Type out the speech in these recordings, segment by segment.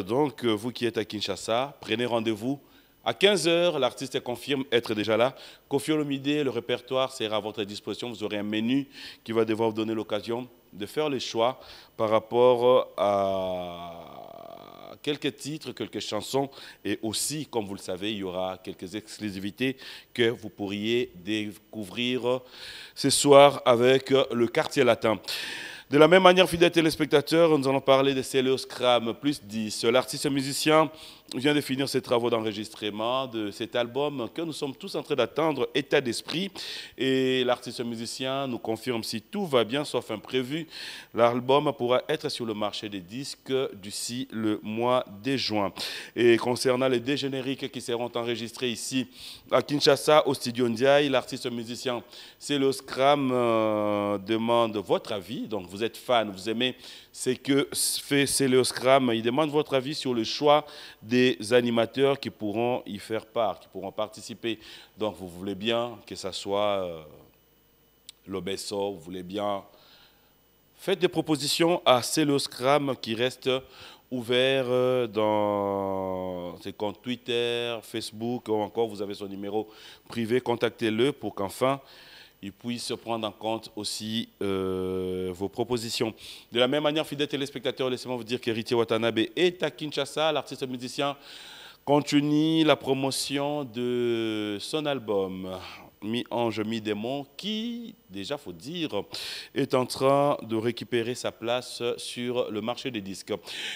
Donc, vous qui êtes à Kinshasa, prenez rendez-vous. À 15 h, l'artiste confirme être déjà là. Koffi Olomide, le répertoire sera à votre disposition. Vous aurez un menu qui va devoir vous donner l'occasion de faire les choix par rapport à quelques titres, quelques chansons. Et aussi, comme vous le savez, il y aura quelques exclusivités que vous pourriez découvrir ce soir avec le Quartier Latin. De la même manière, fidèles téléspectateurs, nous allons parler de Célios Cram plus 10. L'artiste musicien vient de finir ses travaux d'enregistrement de cet album que nous sommes tous en train d'attendre, État d'esprit. Et l'artiste musicien nous confirme, si tout va bien, sauf imprévu, l'album pourra être sur le marché des disques d'ici le mois de juin. Et concernant les deux génériques qui seront enregistrés ici à Kinshasa, au studio Ndiaye, l'artiste musicien Célios Cram demande votre avis. Donc vous êtes fan, vous aimez ce que fait Célios Cram, il demande votre avis sur le choix des animateurs qui pourront y faire part, qui pourront participer. Donc vous voulez bien que ce soit l'Obesso, vous voulez bien... Faites des propositions à Célios Cram qui reste ouvert dans ses comptes Twitter, Facebook, ou encore vous avez son numéro privé, contactez-le pour qu'enfin il puisse prendre en compte aussi vos propositions. De la même manière, fidèles téléspectateurs, laissez-moi vous dire qu'Héritier Watanabe est à Kinshasa. L'artiste musicien continue la promotion de son album Mi-Ange, Mi-Démon, qui, déjà, faut dire, est en train de récupérer sa place sur le marché des disques.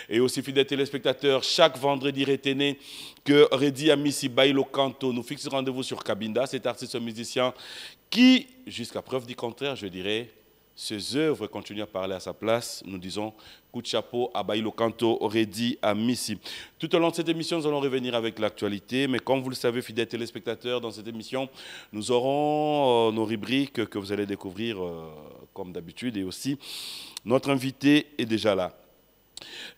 Et aussi, fidèles téléspectateurs, chaque vendredi retenez que Redi Amissi Bailo Kanto nous fixe rendez-vous sur Cabinda, cet artiste musicien qui, jusqu'à preuve du contraire, je dirais, ses œuvres continuent à parler à sa place. Nous disons coup de chapeau à Bailo Kanto, Redi Amissi. Tout au long de cette émission, nous allons revenir avec l'actualité. Mais comme vous le savez, fidèles téléspectateurs, dans cette émission, nous aurons nos rubriques que vous allez découvrir comme d'habitude. Et aussi, notre invité est déjà là.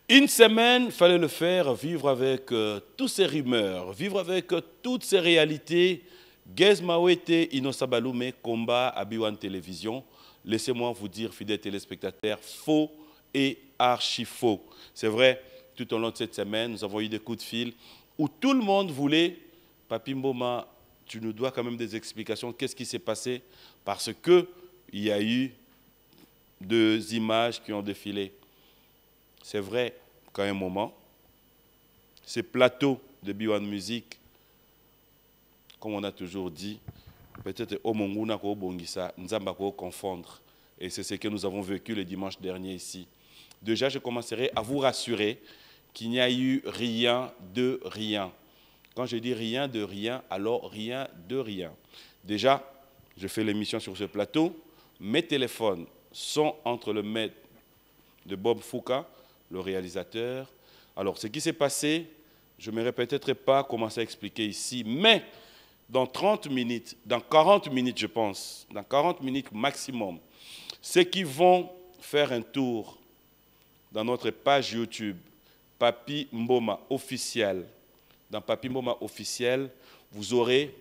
Une semaine, il fallait le faire, vivre avec toutes ces rumeurs, vivre avec toutes ces réalités. Gez Mawete, Inosabalume, combat à Biwan Télévision. Laissez-moi vous dire, fidèles téléspectateurs, faux et archi-faux. C'est vrai, tout au long de cette semaine, nous avons eu des coups de fil où tout le monde voulait, Papi Mboma, tu nous dois quand même des explications, qu'est-ce qui s'est passé? Parce qu'il y a eu deux images qui ont défilé. C'est vrai qu'à un moment, ces plateaux de Biwan Music, comme on a toujours dit, peut-être au Monguna ko bongisa, nzamba ko confondre. Et c'est ce que nous avons vécu le dimanche dernier ici. Déjà, je commencerai à vous rassurer qu'il n'y a eu rien de rien. Quand je dis rien de rien, alors rien de rien. Déjà, je fais l'émission sur ce plateau. Mes téléphones sont entre les mains de Bob Fouka, le réalisateur. Alors, ce qui s'est passé, je ne me peut-être pas commencer à expliquer ici, mais dans 30 minutes, dans 40 minutes, je pense, dans 40 minutes maximum, ceux qui vont faire un tour dans notre page YouTube, Papi Mboma officiel, dans Papi Mboma officiel, vous aurez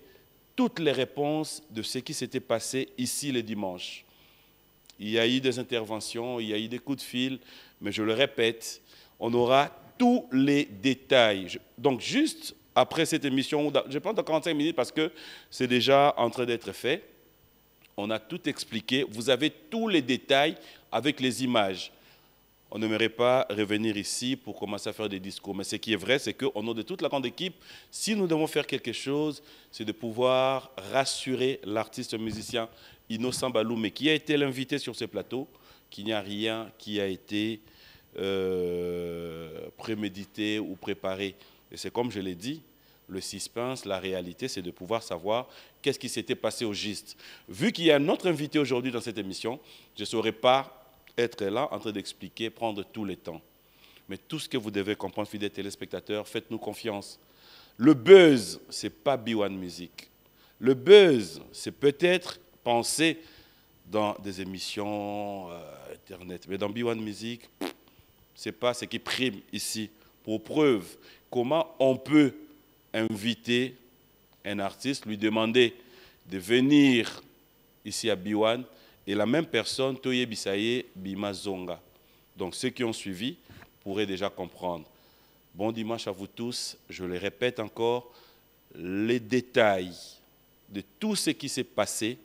toutes les réponses de ce qui s'était passé ici le dimanche. Il y a eu des interventions, il y a eu des coups de fil, mais je le répète, on aura tous les détails. Donc juste après cette émission, je prends dans 45 minutes parce que c'est déjà en train d'être fait, on a tout expliqué, vous avez tous les détails avec les images. On n'aimerait pas revenir ici pour commencer à faire des discours. Mais ce qui est vrai, c'est qu'au nom de toute la grande équipe, si nous devons faire quelque chose, c'est de pouvoir rassurer l'artiste musicien Innocent Baloumé, qui a été l'invité sur ce plateau, qu'il n'y a rien qui a été prémédité ou préparé. Et c'est comme je l'ai dit, le suspense, la réalité, c'est de pouvoir savoir qu'est-ce qui s'était passé au juste. Vu qu'il y a un autre invité aujourd'hui dans cette émission, je ne saurais pas être là en train d'expliquer, prendre tout le temps. Mais tout ce que vous devez comprendre, fidèles téléspectateurs, faites-nous confiance. Le buzz, ce n'est pas B1 Music. Le buzz, c'est peut-être penser dans des émissions Internet. Mais dans B1 Music, ce n'est pas ce qui prime ici. Pour preuve, comment on peut inviter un artiste, lui demander de venir ici à B1 et la même personne, Toye Bisaye, Bima Zonga. Donc ceux qui ont suivi pourraient déjà comprendre. Bon dimanche à vous tous. Je le répète encore, les détails de tout ce qui s'est passé,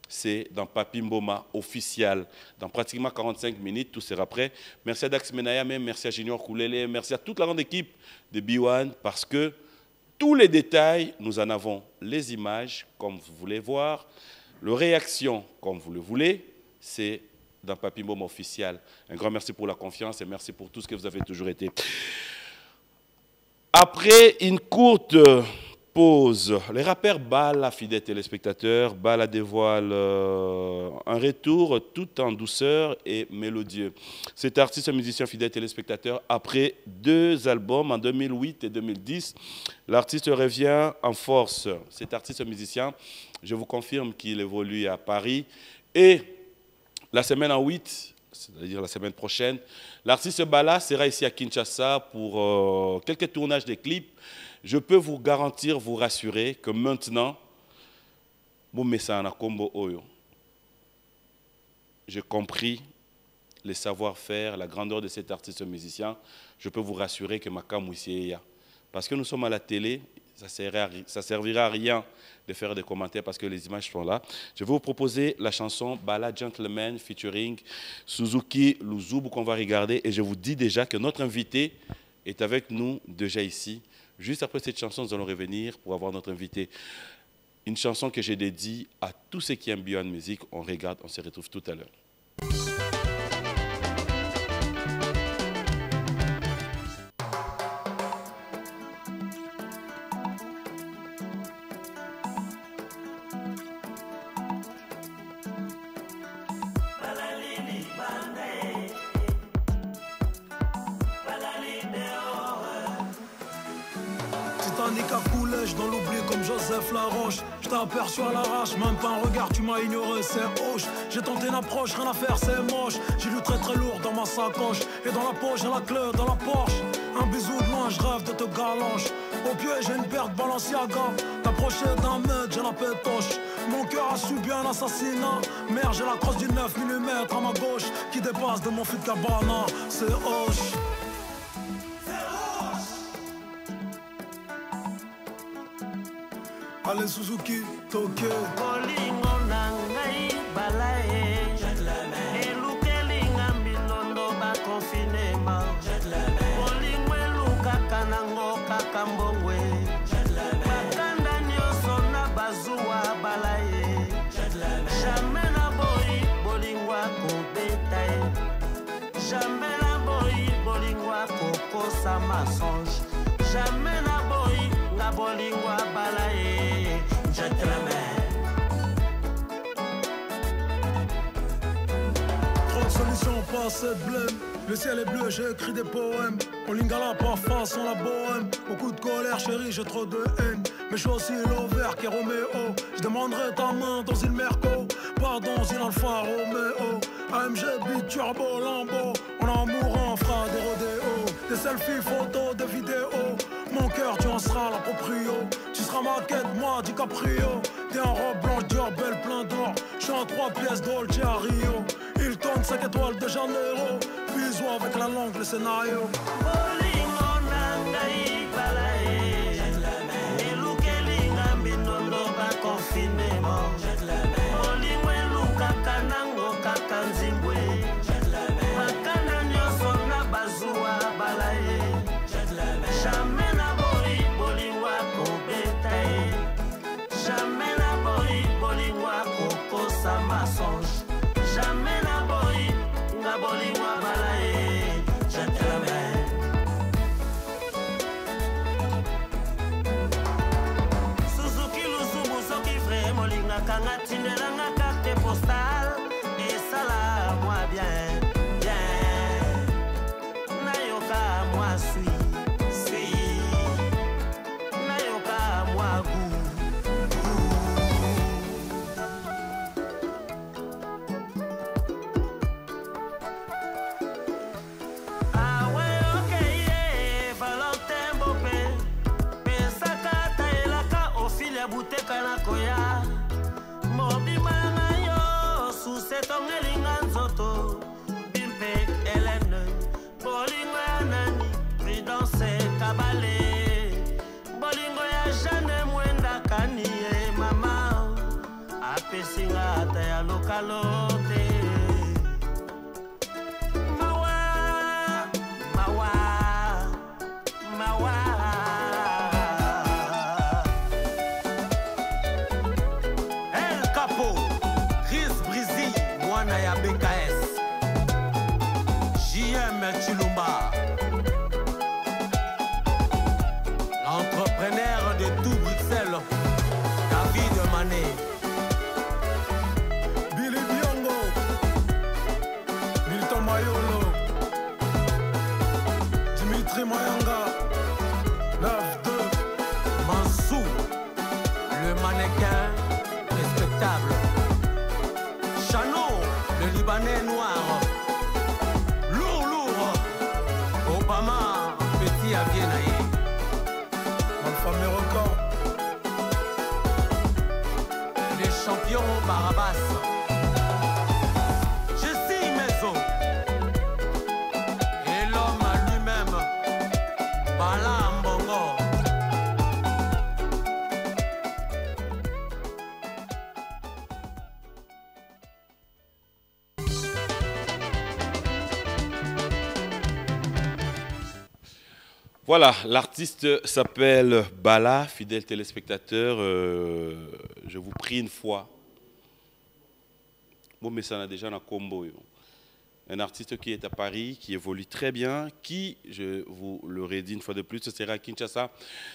c'est dans Papi Mboma officiel. Dans pratiquement 45 minutes, tout sera prêt. Merci à Dax Menaya, même merci à Junior Koulele, merci à toute la grande équipe de B1 parce que tous les détails, nous en avons les images, comme vous voulez voir, les réactions, comme vous le voulez, c'est dans Papi Mboma officiel. Un grand merci pour la confiance et merci pour tout ce que vous avez toujours été. Après une courte pause, les rappeurs Bala, fidèles téléspectateurs, Bala dévoile un retour tout en douceur et mélodieux. Cet artiste musicien fidèle téléspectateur, après 2 albums en 2008 et 2010, l'artiste revient en force. Cet artiste musicien, je vous confirme qu'il évolue à Paris et la semaine en 8, c'est-à-dire la semaine prochaine, l'artiste Bala sera ici à Kinshasa pour quelques tournages de clips. Je peux vous garantir, vous rassurer que maintenant, j'ai compris les savoir-faire, la grandeur de cet artiste musicien. Je peux vous rassurer que Makamouisséya. Parce que nous sommes à la télé, ça servira à rien de faire des commentaires parce que les images sont là. Je vais vous proposer la chanson Bala Gentleman featuring Suzuki Luzubu qu'on va regarder. Et je vous dis déjà que notre invité est avec nous déjà ici. Juste après cette chanson, nous allons revenir pour avoir notre invité. Une chanson que j'ai dédiée à tous ceux qui aiment B1 Music. On regarde, on se retrouve tout à l'heure. Titanic à couler, dans l'oubli comme Joseph Laroche. Je t'ai aperçu à l'arrache, même pas un regard, tu m'as ignoré, c'est hoche. J'ai tenté une approche, rien à faire, c'est moche. J'ai lu très très lourd dans ma sacoche. Et dans la poche, j'ai la clé dans la Porsche. Un bisou de loin, je rêve de te galanche. Au pied, j'ai une paire de Balenciaga. T'approcher d'un mec, j'ai la pétoche. Mon cœur a subi un assassinat. Merde, j'ai la crosse du 9 mm à ma gauche qui dépasse de mon fil de cabana. C'est hoche. Allez Suzuki, Tokyo. Bolingo nangai balae. Elukelinga mbilondo ba confinement. Bolingo eluka kanango kakambongwe. Bakanda nyoso na bazua balae. Jamais na boy bolingo akobetae. Jamais na boy bolingo akokosa mensonge. Jamais na boy nga bolingo balae. Trop de solutions, pas assez de blême. Le ciel est bleu, j'ai écrit des poèmes. On lingala pas face, on la bohème. Beaucoup de colère, chérie, j'ai trop de haine. Mais je suis aussi l'ouvert qui est Roméo. Je demanderai ta main dans une Merco. Pas dans une Alfa Romeo. AMG, Beat, Turbo, Lambo. On en mourant, fera des rodéos. Des selfies, photos, des vidéos. Mon cœur, tu en seras la proprio. Tu seras ma quête, moi, DiCaprio. T'es en robe blanche, Dior, belle, plein d'or. Je suis en 3 pièces Dolce à Rio. Il tourne 5 étoiles de Janeiro. Bisous avec la langue, le scénario. Bolingo nangai balae. Elukelinga mbinondo ba confinement. Bolingo eluka kanango kakanzimbwe. Makanda nyoso na bazua balae. Jamais na boy bolingo akobetae. Jamais na boy bolingo akokosa mensonge. Jamais na boy nga bolingo balae. Gentleman. Suzuki Luzubu soki vrai molinga kanga tindelanga carte postale. Et ça là moi bien, bien. Nayoka moi suis. Buteka na koya mobima na yo susetongelinga nzoto bimpe Hélène bolingo ya nani prudence mabale bolingo ya jane mwenda kanie mama apesinga ata ya lokalo te mawa mawa mawa El Capo Chris Brizy mwana ya BKS JM Chilumba l'entrepreneur de tout Bruxelles David Mané Billy Biongo, Milton Mayolo, Dimitri Mayanga, 9-2, Mansou le mannequin respectable Chano le Libanais noir lourd Obama petit à Viennaï Malfamé Record, les champions Barabas je suis maison et l'homme lui-même Bala Mbongo. Voilà, l'artiste s'appelle Bala, fidèle téléspectateur. Je vous prie une fois. Bon, mais ça n'a déjà un combo. Un artiste qui est à Paris, qui évolue très bien, qui, je vous le redis une fois de plus, ce sera à Kinshasa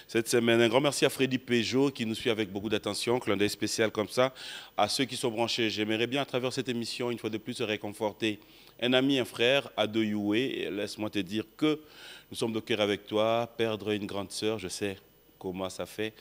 cette semaine. Un grand merci à Freddy Peugeot qui nous suit avec beaucoup d'attention, clin d'œil spécial comme ça. À ceux qui sont branchés, j'aimerais bien à travers cette émission, une fois de plus, se réconforter. Un ami, un frère, Ado Youé, laisse-moi te dire que nous sommes de cœur avec toi. Perdre une grande sœur, je sais comment ça fait.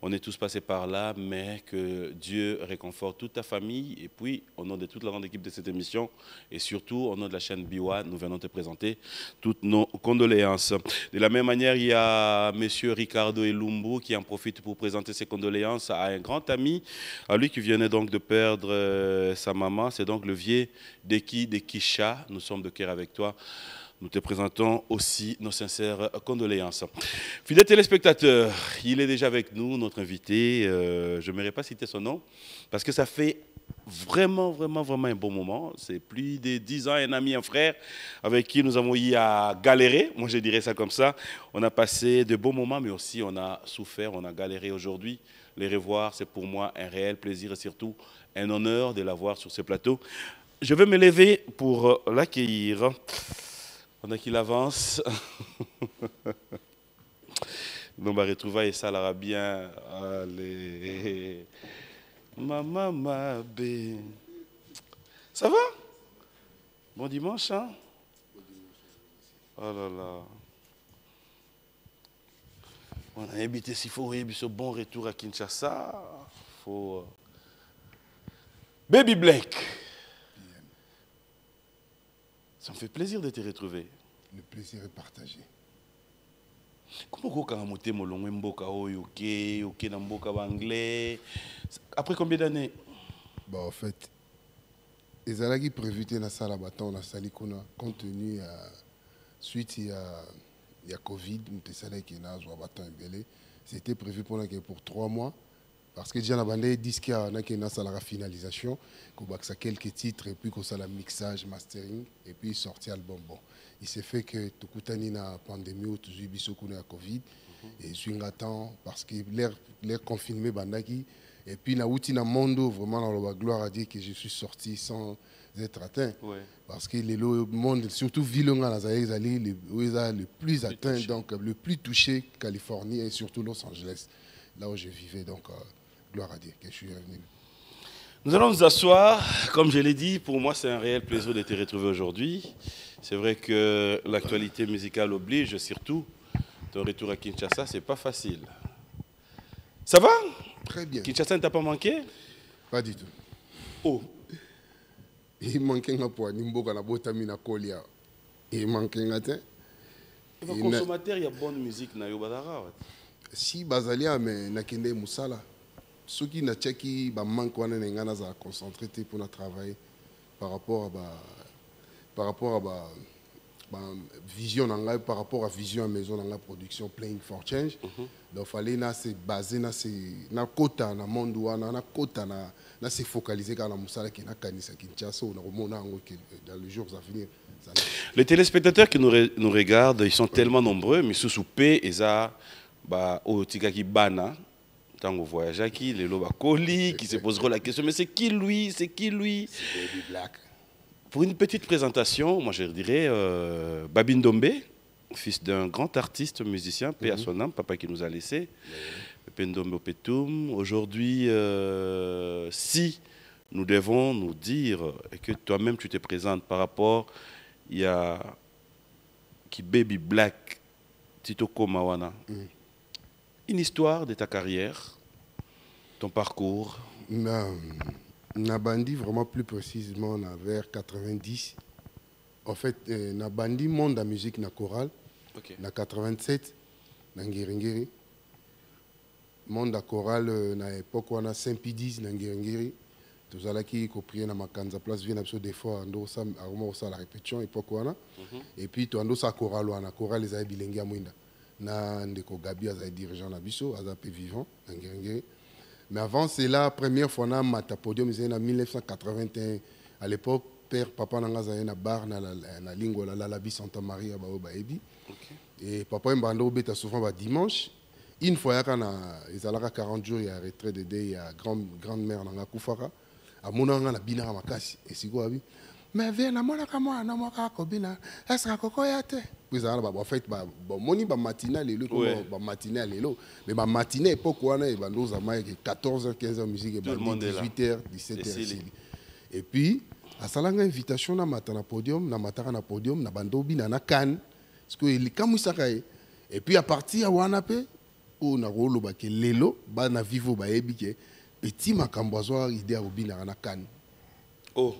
On est tous passés par là, mais que Dieu réconforte toute ta famille. Et puis, au nom de toute la grande équipe de cette émission, et surtout au nom de la chaîne Biwa, nous venons te présenter toutes nos condoléances. De la même manière, il y a M. Ricardo Elumbu qui en profite pour présenter ses condoléances à un grand ami, à lui qui venait donc de perdre sa maman. C'est donc le vieux Deki de Kisha. Nous sommes de cœur avec toi. Nous te présentons aussi nos sincères condoléances. Fidèles téléspectateurs, il est déjà avec nous, notre invité. Je n'aimerais pas citer son nom, parce que ça fait vraiment un bon moment. C'est plus de 10 ans, un ami, un frère, avec qui nous avons eu à galérer. Moi, je dirais ça comme ça. On a passé de bons moments, mais aussi on a souffert, on a galéré aujourd'hui. Les revoir, c'est pour moi un réel plaisir et surtout un honneur de l'avoir sur ce plateau. Je vais me lever pour l'accueillir. Pendant qu'il avance, on va retrouver ça là bien. Allez, maman, ma bé. Ça va? Bon dimanche, hein? Oh là là. On a habité s'il faut ce bon retour à Kinshasa. Faut. Baby Black. Ça me fait plaisir de te retrouver. Le plaisir est partagé. Comment anglais? Après combien d'années? Bah, en fait, les alagis prévus dans la salle à bâton, la salle compte tenu suite il y a Covid, c'était prévu pour 3 mois. Parce que déjà, la bande disque qu'il y a la finalisation, qu'on a quelques titres, et puis qu'on a le mixage, mastering, et puis sorti l'album. Bon, il s'est fait que tout le temps, la pandémie, tout le monde a Covid, et je suis attend parce que l'air confiné, bandaki, et puis na le monde, vraiment, dans la gloire à dire que je suis sorti sans être atteint. Ouais. Parce que le monde, surtout Villonga, le plus atteint, donc le plus touché, Californie et surtout Los Angeles, là où je vivais. Donc, gloire à Dieu que je suis revenu. Nous allons nous asseoir. Comme je l'ai dit, pour moi, c'est un réel plaisir de te retrouver aujourd'hui. C'est vrai que l'actualité musicale oblige, surtout ton retour à Kinshasa, c'est pas facile. Ça va? Très bien. Kinshasa ne t'a pas manqué? Pas du tout. Oh. Il manquait un peu de Nimboka na botamina kolia. Il manquait un peu. Les consommateurs, il y a bonne musique na Yobadara. Si Bazalia, mais nakende musala. Ceux qui n'ont pas qui manque à concentrer pour travailler par rapport vision par rapport à vision à maison dans la production Playing for Change. Donc il fallait se baser na kota na monde na kota na se focaliser quand la musala qui na kanisa Kinshasa ou na dans les jours à venir. Les téléspectateurs qui nous regardent, ils sont tellement nombreux, mais sous soupé et ça au tikaki bana tango voyage qui les loba coli qui se poseront la question mais c'est qui lui? C'est Baby Black. Pour une petite présentation, moi je dirais Babi Ndombe, fils d'un grand artiste musicien, paix à son âme, papa qui nous a laissé, Ndombe Opetum. Aujourd'hui, si nous devons nous dire et que toi-même tu te présentes par rapport, il y a qui Baby Black, Tito Komawana, une histoire de ta carrière, ton parcours. Nabandi vraiment plus précisément vers 90. En fait, Nabandi monde de la musique na chorale. Na 87 na Ngiri. Monde de chorale na époque on a Saint-Pidis na Ngiri. Tous allons qui copier na makanza place vient absolument des fois ando ça aroma ça la répétition époque on a. Et puis tu ando ça chorale on a chorale les bilingue mwinda. Na ndeko Gabi as dirigeant na biso as peu vivant na Ngiri. Mais avant, c'est la première fois que j'ai podium en 1981. À l'époque, père, papa, n'a na bar na la lingua la Labi Santa Maria baebi. Et papa mbando beta souvent dimanche. Une fois quand ils allaient 40 jours il y a retrait de il y a grand-mère na kufara. A monanga na bina makasi et siko abi. Mais viens na mona kama na moka ko bina. Est-ce que koko yate? Puis en fait moni ba matinale lelo ba matinale lelo mais ba matinée époque wana e bando za mai 14h 15h musique et 18h 17h. Et puis à salanga invitation na matana podium na matara na podium na bando bina na kan parce que il kamusaka et puis à partir à wana pe o na rolo ba ke lelo ba na vivo ba ebike petit makambo zo idée à bina na kan. Oh.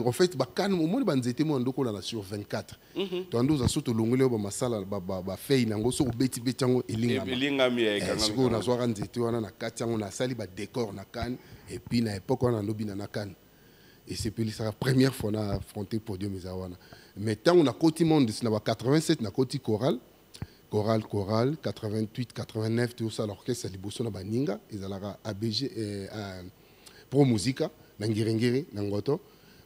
En fait, quand on a sur 24, tu as surtout l'onglet de masala, ba fei nango so beti betango elingami. On a soir nzete on a katia on a sali ba décor na kan et puis na époque on a lobina na kan. Et c'est la première fois on a affronté podium izawana. Mais tant on a côté monde na 87 na côté chorale, 88, 89 tout ça l'orchestre liboso na baninga, ils allaient ABG Pro Musica. Nangirengiri nangoto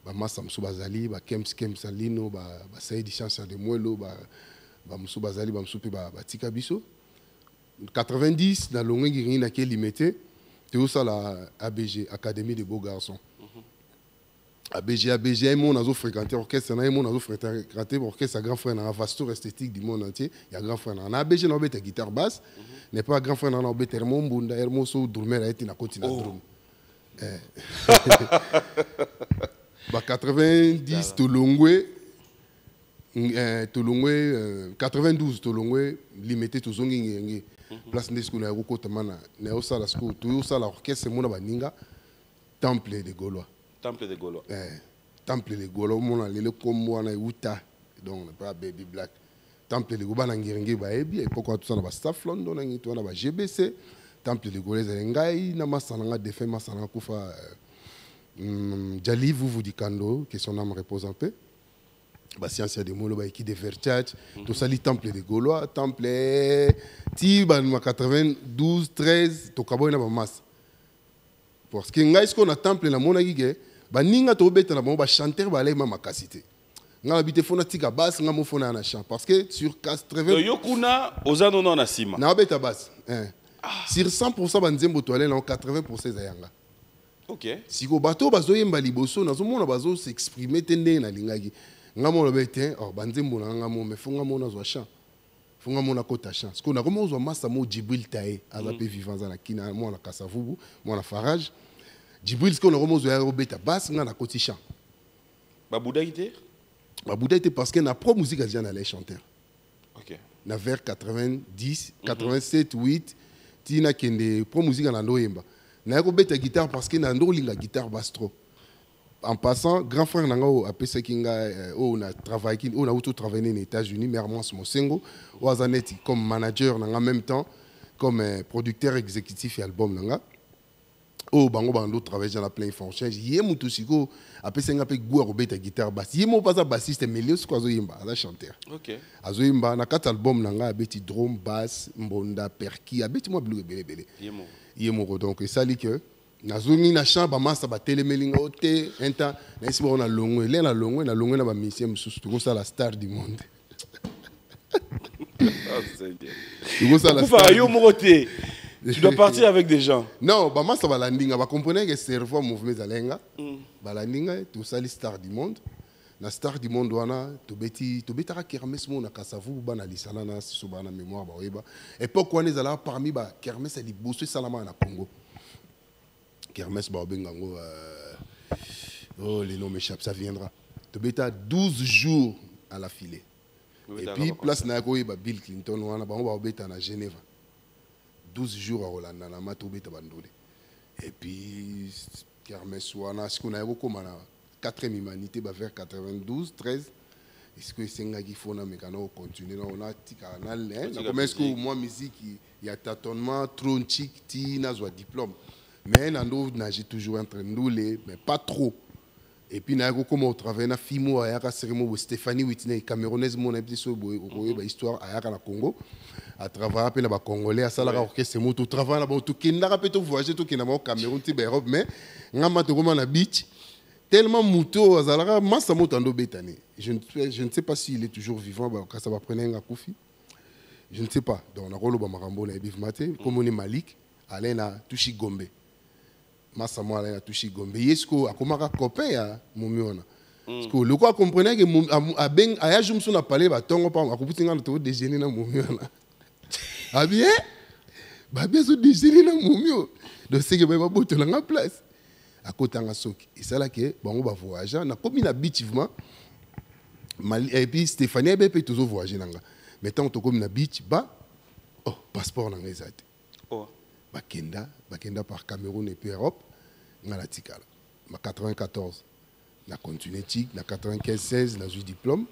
ba masa msubazali ba kems salino ba saidi chance de mwelo ba msubazali ba msupe ba tika biso 90 na longengiri na ke limité tout ça la ABG Académie des beaux garçons. ABG mon azo fréquenter orchestre na mon azo fréquenter orchestre grand frère na vasto esthétique du monde entier il y a grand frère na ABG na beta guitare basse n'est pas grand frère na beta hermon hermoso drummer a été na continent drum. 90 Tolongwe 92 Tolongwe limité to zongi place ndesco na ko tamana na osala sko to osala orchestre mona baninga Temple des Gaulois mona lele kombo na uta donc pas Baby Black Temple des Gaulois na ngirenge ba ebi et pourquoi tout ça na ba staff London na ngito na ba GBC Temple de Gaulois Ngai na masananga défait masananga kufa Jali vous dit Kando que son âme repose en paix. Ba science de molo ba qui de Verchach tout ça li Temple de Gaulois Temple ti ba 92 13 to kaboy na ba mas. Parce que ngai ce qu'on a Temple na mona gige ba ninga to beta na ba chanteur ba lema makasité. Nga habité fona tika basse nga mo fona na chant parce que sur 80 yokuna ozano na sima. Na beta basse. Sur 100% banzembo toalé na 80% zayanga. OK. Si go bato bazo yemba liboso nazo mona bazo s'exprimer tende na lingaki. Ngamo lo bete banzembo na ngamo me fonga mona zo chant. Fonga mona kota chant. Parce qu'on a comment zo massa mo Djibril Taé azape vivant za na kina mo na Kasavubu, mo na Farage. Djibril ce qu'on a comment zo ya beta basse nga na koti chant. Ba boudaïté? Ba boudaïté parce que na pro musique déjà na les chanteurs. OK. Na vers 90, 87, 8 tina kende pro musique na ndoyemba na ko beta guitare parce que na ndolinga guitare basse trop en passant grand frère nanga o apesa kinga on a travaillé on a auto travaillé aux États-Unis mais Hermance Mosengo o azaneti comme manager nanga en même temps comme producteur exécutif et album nanga Oh, bango bando travaille dans la plein fonction. Yé mutusiko après c'est un peu goût à robeta guitare basse. Yé mo pas bassiste mais Léo quoi zoyimba, la chanteur. OK. Azoyimba na 4 albums nanga abeti drum basse, mbonda perki, abeti mo bleu belé. Yé mo donc ça li que na zoni na chambre massa ba télémelinga oté un temps na isi on a longo, les na longo na ba musicien mususu tout ça la star du monde. Ah c'est bien. Tout ça la star. Yo mo oté. Tu dois partir avec des gens. Non, bah moi ça va landinga, va comprendre que cerveau mouvement zalenga. Ba landinga tout ça les stars du monde. La star du monde wana to beti ra kermesse mo na kasavu bana lisala na so bana mémoire ba weba. Époque wana ezala parmi ba kermesse li bosso salama na Congo. Kermesse ba bengango oh les noms m'échappent, ça viendra. To beta 12 jours à la filée. Et puis place na ko ba Bill Clinton wana ba beta na Genève. 12 jours à Hollande, na matobé tabandolé. Et puis, kermesse wana, ce qu'on a eu comme la 4e humanité, vers 92, 13. Est-ce que c'est un qui faut na mécano continuer là on a canal hein, comme est-ce que moi musique il y a tâtonnement tronchic ti na zo diplôme. Mais nando j'ai toujours entre nous les mais pas trop. Et puis na ko comme au travail na fimo ayaka seremo Stéphanie Whitney camerounaise mon episo boy histoire ayaka na Congo. À travers les Congolais, à Salara orchestre, tout travail là-bas, tout qui n'a pas tout voyager, tout qui n'a pas au Cameroun, tout Europe, mais n'a pas tout na beach. Tellement mouto, à Salara, massa motando bétani. Je ne sais pas s'il est toujours vivant, quand ça va prendre un Koufi. Je ne sais pas. Donc on a rôle au Bamarambo, on a Bif Maté, comme on est Malik, Alain a touché Gombe. Massa moi Alain a touché Gombe. Yesko a comme un copain à Momiona. Parce que le quoi comprenait que à Ben à Yajum son a parlé, bah tongo pas, à couper un autre déjeuner na Momiona. Ah bien, bah bien ce déjeuner na Momio. Donc c'est que bah botte la place. À côté de Soki. Et c'est là que bon on va voyager. On a comme une habituellement. Et puis Stéphanie elle peut toujours voyager nanga. Mais tant que comme une beach bah oh passeport nanga ezate. Oh. Bakenda par Cameroun et puis Europe. Ngala tikala. Ma 94. Na continué tic, na 95-16 na eu diplôme.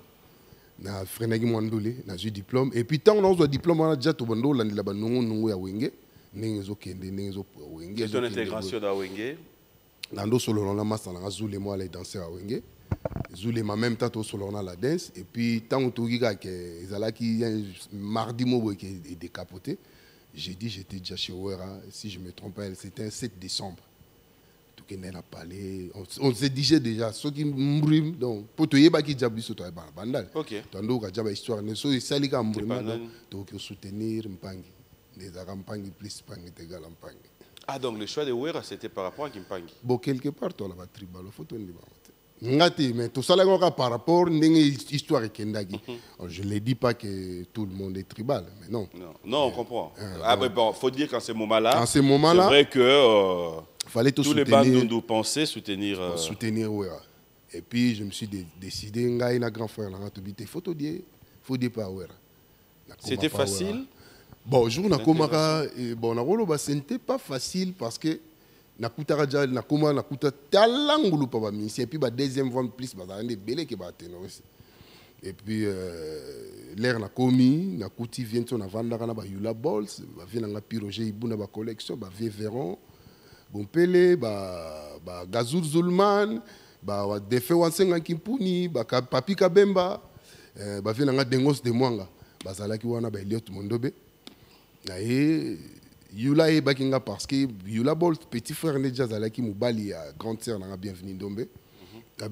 Na Frenagi Mwandole, na eu diplôme. Et puis tant on a eu diplôme on a déjà tout bando là là-bas nungu ya wenge. Nengezo kende nengezo wenge. C'est ton intégration da wenge. Nando solo na massa na Zule moi les danser à wenge. Zule ma même temps solo na la danse et puis tant on togiga que ezala qui mardi mo qui est décapoté. J'ai dit j'étais déjà chez Ouera si je me trompe pas c'était un 7 décembre. Tout qui n'a pas parlé on se disait déjà ceux qui m'brime donc pour te yeba qui diable sur toi bandal. OK. Tando ka diable histoire ne so sali ka m'brime donc soutenir Mpangi. Les Arampangi plus Mpangi égal Mpangi. Ah, donc le choix de Ouera, c'était par rapport à Kimpangi. Bon, quelque part, tu as la tribal, il faut te dire. Mais tout ça, par rapport à l'histoire de Kendagi. Je ne dis pas que tout le monde est tribal, mais non. Non, on comprend. Il bon, faut dire qu'en ce moment-là, c'est vrai que fallait tous les bandes nous pensaient soutenir Ouera. Et puis, je me suis décidé, il y a un grand frère, il faut te dire pas Ouera. C'était facile. Bon, jour na komaka bon na rolo ba c'était pas facile parce que na kutara ja na koma na kuta talangulu pa ba misi et puis ba deuxième fois plus ba ande belé que ba tenor. Et puis l'air na komi na kuti viento na vanda kana ba Yula Balls ba vient na piroger ibuna ba collection ba Vie Veron Bompele ba Gazul Zulman ba Defe Wansenga Kimpuni ba Papi Kabemba ba vient na Dengos de Mwanga ba zalaki wana ba Eliot Mondobe. Et Yula est bakinga parce que Yula Bolt petit frère ne jazala qui mubali à grande sœur na bienvenue Ndombe.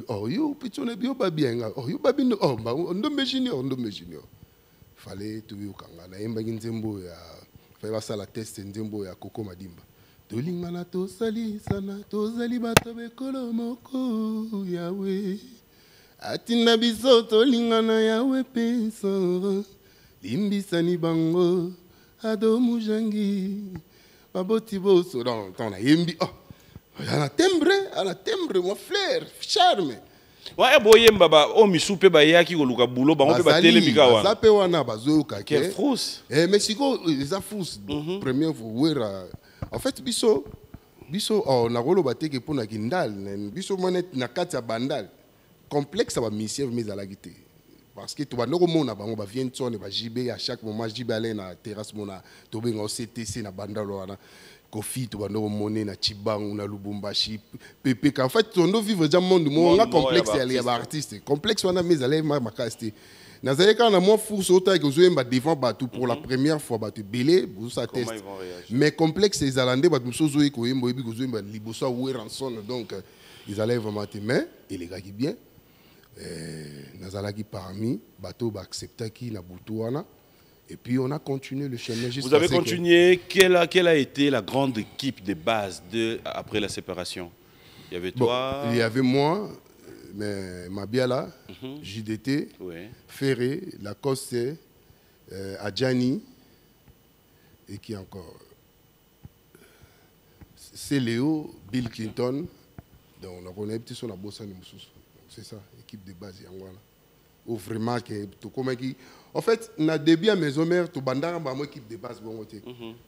Oh yo petit on est bien pas bien. Oh yo babi oh ba Ndombe junior. Fallait tout yo kanga na emba nzembo ya fallait ça la test nzembo ya Koko Madimba. Tolinga na to sali sana to zali bato bekolo moko yawe. Atina biso tolinga na yawe pesa. Limbisani bango Ado Mujangi, Baboti Bosso, dans la Yembi. Oh, à la timbre, mon frère, charme. Ouais, boyemba ba o misupe ba yaki ko luka bulo ba on peut ba télé mika wana. Zape wana bazoka ke. Quelle frousse. Mais siko les frousse. Première fois wera. En fait biso oh na rolo bateke pona kindal, biso monet na kati ya bandal. Complexe ba mission mais à la guité. Parce que tu vas nous remonter à bango, vient sonner, JB à chaque moment JB aller na terrasse mona, tu vas au CTC na bandalo wana. Kofi, tu vas nous monnaie na Chibang, na Lubumbashi, Pepe. En fait, on doit vivre dans le monde. On a complexe, il y a des artistes. Complexe, on a mis à l'aise, ma casté. Nazalé quand on a moins force autant que vous avez devant bateau pour la première fois bateau belé, vous ça teste. Mais complexe, les Alandais, bateau sozoé ko yembo ebi ko zoé ba libosa ou ranson donc ils allaient vraiment te mais et les gars qui bien. Nazala qui parmi bateau ba accepter qui na Boutouana. Et puis on a continué le chemin. Vous avez continué. Quelle a été la grande équipe de base après la séparation? Il y avait toi. Il y avait moi, mais Mabiala, JDT, Ferré, Lacoste, Adjani, et qui encore? C'est Léo, Bill Clinton. Donc on a connaît petit sur la bosse de Moussous. C'est ça, équipe de base. Ou vraiment que tout comme qui. En fait, na début à maison mère, tu bandara ba moi équipe de base bon côté.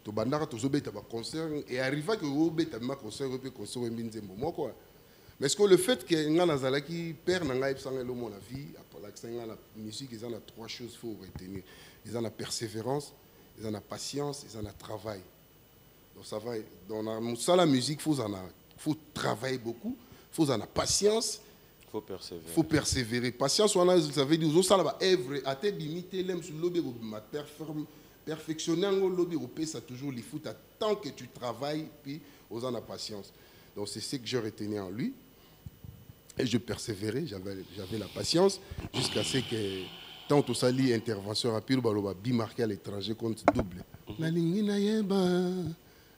Tu bandara tu zobe ta concert et arriva que au beta ma concert et concert mbinzembo moi quoi. Mais est-ce que le fait que nga nazala qui perd na ngai sans le mon avis après la musique ils ont la trois choses faut retenir. Ils ont la persévérance, ils ont la patience, ils ont le travail. Donc ça va dans ça la musique faut travailler beaucoup, faut en la patience. Faut persévérer. Patience, on a, ça veut dire, vous avez œuvre, à te limiter, l'aime sur l'obé, perfectionner l'obé, ça toujours les foot, tant que tu travailles, puis vous en a patience. Donc c'est ce que je retenais en lui. Et je persévérais, j'avais la patience, jusqu'à ce que, tant que ça lit intervention rapide, on bi marqué à l'étranger contre double. La ligne na yeba,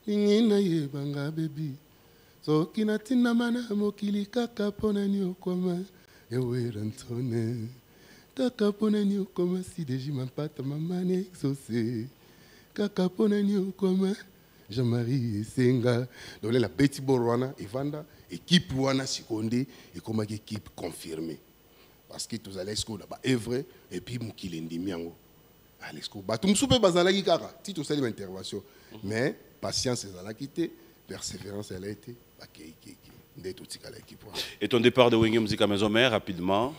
nga baby. So kinatina mana mokili kaka pona ni okoma ewe rantone kaka pona ni okoma si deji mampata mamane exaucé kaka pona ni okoma Jean-Marie Senga donc la petit borwana Evanda équipe wana Sikonde et comme équipe confirmée parce que tous allez esco là-bas est vrai et puis mokili ndimiango allez esco batum soupe bazala ki kaka tito sali intervention mais patience ezala quitté persévérance elle a été. Et ton départ de Wenge Musique à Maison Mère, rapidement?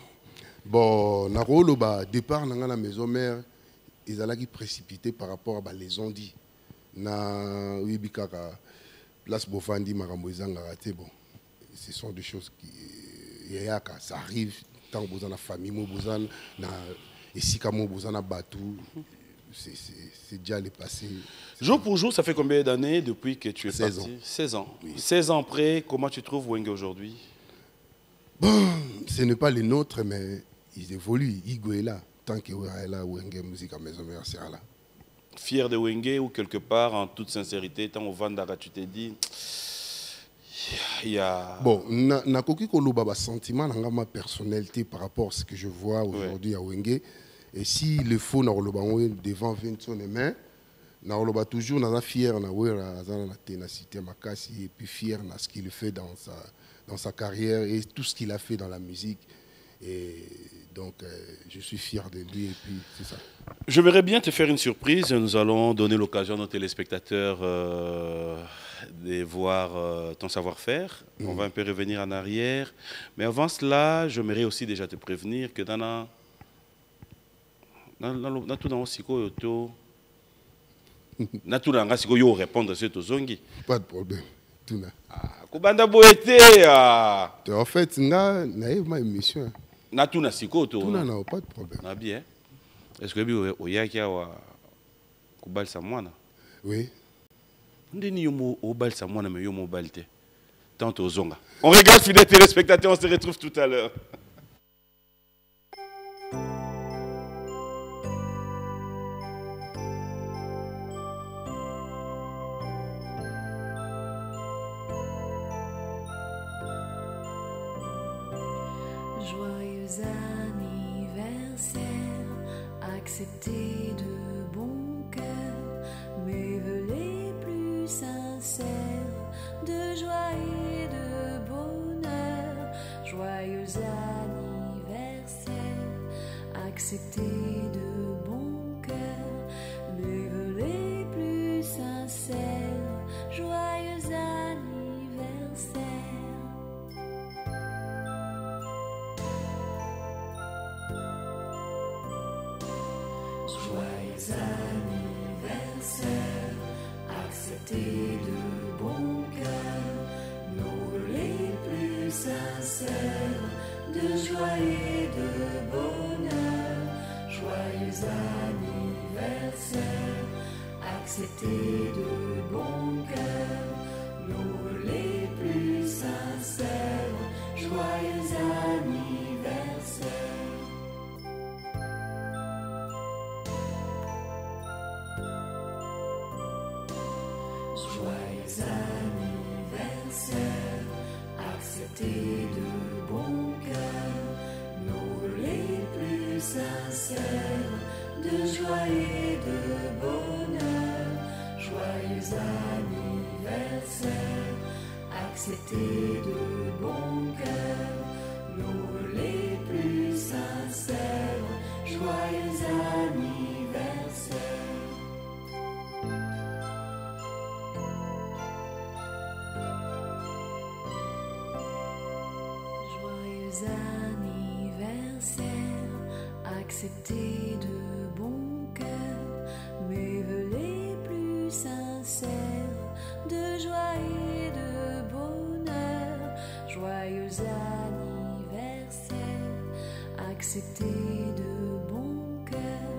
Bon, Narolo, départ dans la Maison Mère, ils allaient précipiter par rapport à les ont dit. Na Wibikaka, place Bofandi, Maramboizanga, bon, ce sont des choses qui. Ça arrive, tant que vous avez la famille, vous avez et si vous avez Batou. C'est déjà le passé. Jour pour jour, ça fait combien d'années depuis que tu es 16 parti? ans. 16 ans. Oui. 16 ans après, comment tu trouves Wenge aujourd'hui? Bon, ce n'est pas les nôtres, mais ils évoluent. Igo est là. Tant que là, Wenge Musique à Maison Mère sera là. Fier de Wenge ou quelque part, en toute sincérité, tant au Vandara, tu t'es dit, il y a... Bon, na koki koloba sentiment, ma personnalité par rapport à ce que je vois aujourd'hui à Wenge. Et si le faux n'a devant 20 son mains, n'a toujours n'a fier n'a la ténacité makasi et puis fier n'a ce qu'il fait dans sa carrière et tout ce qu'il a fait dans la musique et donc je suis fier de lui et puis c'est ça. Je voudrais bien te faire une surprise. Nous allons donner l'occasion à nos téléspectateurs de voir ton savoir-faire. On va un peu revenir en arrière, mais avant cela, j'aimerais aussi déjà te prévenir que dans tout dans siko yoto na tout dans siko yo répondre sur to zongi pas de problème tout na kubanda boete en fait na ma émission na tout na siko to tout na pas de problème na bien est-ce que bi oyaki wa kubalisa mwana oui ndini yomo obalisa mwana mais yomo balte tant to zonga on regarde fidèles téléspectateurs, on se retrouve tout à l'heure. Joyeux anniversaire, accepté de bon cœur, mes vœux les plus sincères, de joie et de bonheur. Joyeux anniversaire, accepté de bon cœur, mes vœux les plus sincères, joyeux anniversaire. Joyeux anniversaire, accepté accepter de bon cœur nos les plus sincères de joie et de bonheur. Joyeux anniversaire, accepter de bon cœur nos les plus sincères. Joyeux anniversaire. Joyeux anniversaire, accepter de bon cœur nos les plus sincères de joie et de bonheur. Joyeux anniversaire, accepter de bon cœur nos les plus sincères. Joyeux anniversaire. Joyeux anniversaire, accepter de bon cœur mes vœux les plus sincères de joie et de bonheur. Joyeux anniversaire, accepter de bon cœur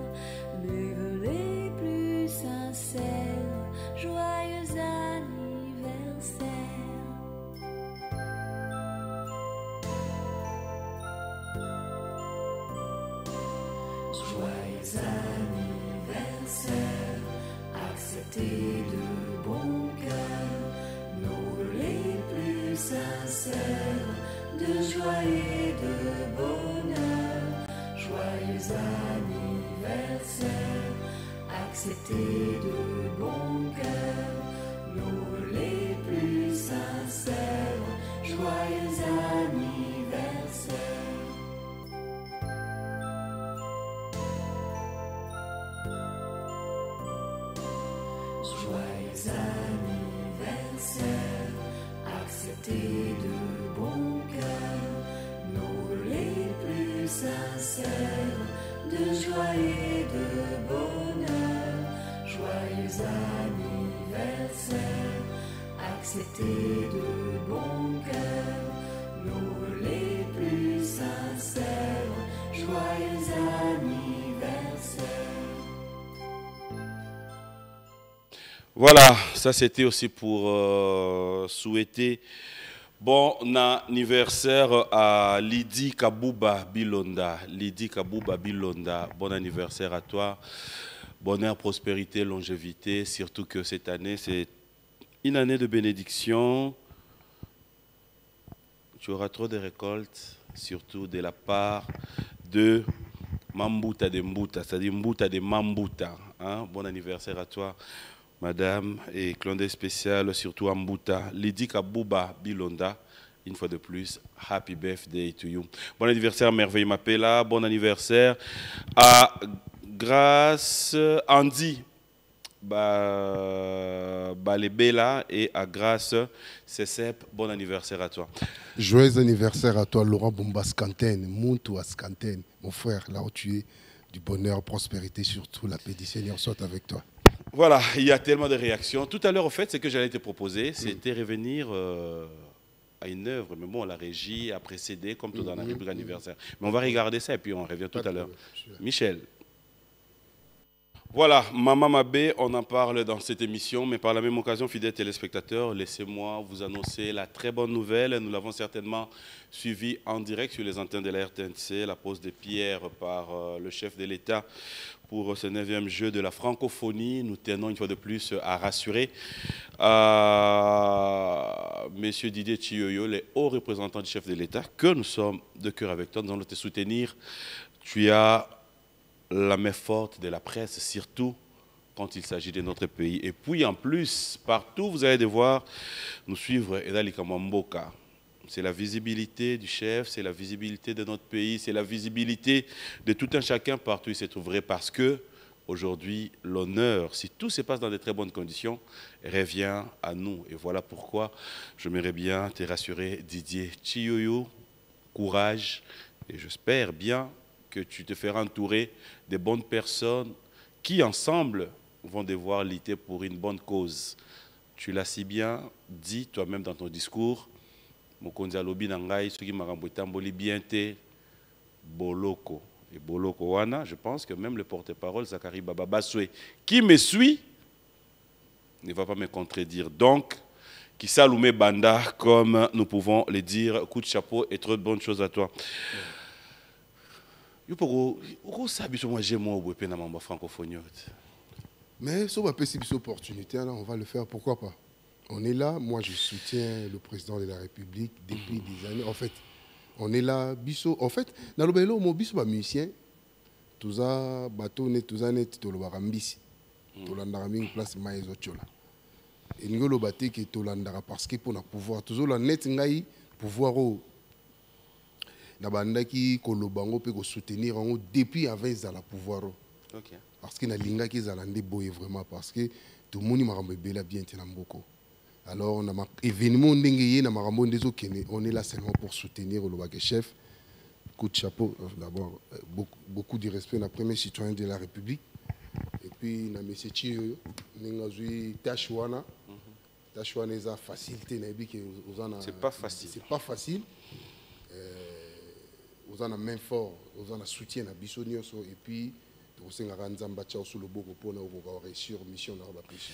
mes vœux les plus sincères. Joyeux anniversaire. Joyeux anniversaire, accepter de bon cœur nos les plus sincères de joie et de bonheur. Joyeux anniversaire, accepter de bon cœur nos les plus sincères. Joyeux anniversaire. Joyeux anniversaire, accepter de bon cœur nos les plus sincères de joie et de bonheur. Joyeux anniversaire, accepter de bon cœur nos les plus sincères. Joyeux anniversaire. Voilà, ça c'était aussi pour souhaiter bon anniversaire à Lydie Kabouba Bilonda. Lydie Kabouba Bilonda, bon anniversaire à toi. Bonheur, prospérité, longévité, surtout que cette année c'est une année de bénédiction. Tu auras trop de récoltes, surtout de la part de Mambuta de Mbuta, c'est-à-dire Mbuta de Mambuta. Hein? Bon anniversaire à toi. Madame, et clin d'œil spécial surtout à Mbuta, Lydie Kabouba Bilonda, une fois de plus, happy birthday to you. Bon anniversaire Merveille Mapela, bon anniversaire à Grâce Andy Balebela et à Grâce Cecep, bon anniversaire à toi. Joyeux anniversaire à toi, Laurent Bombas Canten, Muntu Ascanten, mon frère, là où tu es, du bonheur, prospérité, surtout la paix du Seigneur soit avec toi. Voilà, il y a tellement de réactions. Tout à l'heure, au fait, ce que j'allais te proposer, c'était revenir à une œuvre. Mais bon, la régie a précédé, comme tout dans la rubrique anniversaire. Mais on va regarder ça et puis on revient tout à l'heure. Michel. Voilà, Maman Mabé, on en parle dans cette émission, mais par la même occasion, fidèles téléspectateurs, laissez-moi vous annoncer la très bonne nouvelle. Nous l'avons certainement suivi en direct sur les antennes de la RTNC, la pose des pierres par le chef de l'État pour ce 9e jeu de la francophonie. Nous tenons une fois de plus à rassurer Monsieur Didier Chioyo, les hauts représentants du chef de l'État, que nous sommes de cœur avec toi, nous allons te soutenir. Tu as la main forte de la presse, surtout quand il s'agit de notre pays. Et puis en plus, partout, vous allez devoir nous suivre. Edali Kamamboka. C'est la visibilité du chef, c'est la visibilité de notre pays, c'est la visibilité de tout un chacun partout où il se trouverait, parce que aujourd'hui, l'honneur, si tout se passe dans de très bonnes conditions, revient à nous. Et voilà pourquoi j'aimerais bien te rassurer, Didier Chioyo, courage, et j'espère bien que tu te feras entourer de bonnes personnes qui, ensemble, vont devoir lutter pour une bonne cause. Tu l'as si bien dit toi-même dans ton discours. Mokonzi alobi nangai, ceux qui m'ont tamboli bien te boloko. Et boloko wana, je pense que même le porte-parole Zakari Baba Baswe, qui me suit, ne va pas me contredire. Donc, qui s'allume banda, comme nous pouvons le dire, coup de chapeau et trop de bonnes choses à toi. Mais si on va passer cette opportunité, on va le faire, pourquoi pas. On est là, moi je soutiens le président de la République depuis des années. En fait, on est là, biso. En fait, dans le bélo, mon biso, musicien, tout ça, bateau, tout ça, tout le barambisi. Tout l'andaraming place maïzo chola. Et nous le bateau qui tout l'andara parce que pour le pouvoir, toujours la net ngai pouvoir au. Nabandaki kolobango pe ko soutenir en depuis avant ils allaient pouvoir. Okay. Parce que na linga qu'ils allaient boyer vraiment parce que tout le monde m'a ramené bela bien tenamboko. Alors on a un événement ndengeye na marambo ndezo kene, on est là seulement pour soutenir le bague chef. Coup de chapeau d'abord beaucoup de respect na premier citoyen de la République. Et puis na monsieur Chiyo n'engazui tachwana. Tachwana est facilité na bi que c'est pas facile. C'est pas facile. Vous en avez main fort, vous en avez soutien à Bissonio et puis vous avez Ranzamba Tchao sous le beau pour nous réussir mission dans la pêche.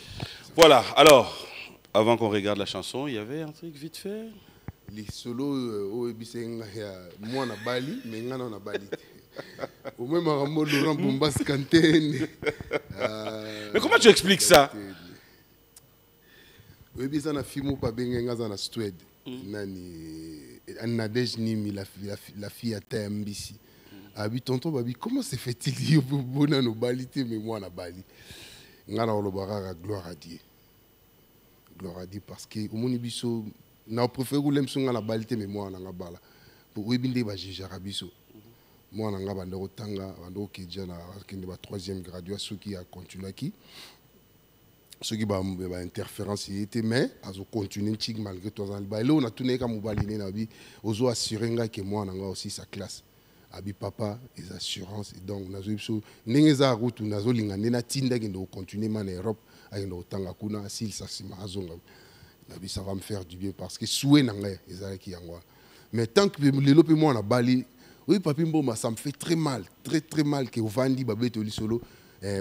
Voilà, alors, avant qu'on regarde la chanson, il y avait un truc vite fait. Les solos, moi on a Bali, mais on a Bali. Au même moment, Laurent Bombas Kanten. Mais comment tu expliques ça? Oui, mais ça n'a filmé pas bien dans la Suède. Nadège Nimi, la fille à Tambisi. Abi tonton babi, comment se fait-il yo bona no balité mais moi na Bali. Ngana o lobara gloire à Dieu. Gloire à Dieu parce que au moni biso na préféré ou lem sunga na balité mais moi na ngabala. Pour webinde ba jijara biso. Moi na ngaba ndo tanga ndo keja na kende ba 3e graduat ceux qui a continué qui. Ceux qui ba interférence était mais azo continuer tig malgré toi en ba là on a tourné comme Bali na bi ozo assurer nga que moi na nga aussi sa classe. Abi papa les assurances et donc nazo biso nengeza route nazo lingane na tinda kendo continuer man Europe ayendo tanga kuna sil sasima azonga nabi ça va me faire du bien parce que soué nanga ezala ki yangwa mais tant que lelo pe moi na Bali oui papi mboma ça me fait très mal que ovandi babeto lisolo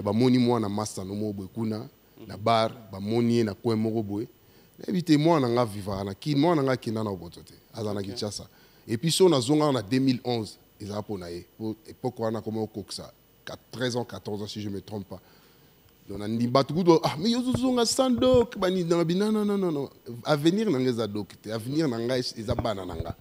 ba moni moi na master no mo kuna na bar ba moni na ko moko boy éviter moi na nga vivre na ki moi na nga kinana na obotote azana kichasa et puis so na zonga en 2011 ils ont pour époque on a comme au ça 13 ans 14 ans si je me trompe pas donc on dit batugo ah mais yo zonga sandok bani non avenir na ngeza dok avenir na nga ils abana nanga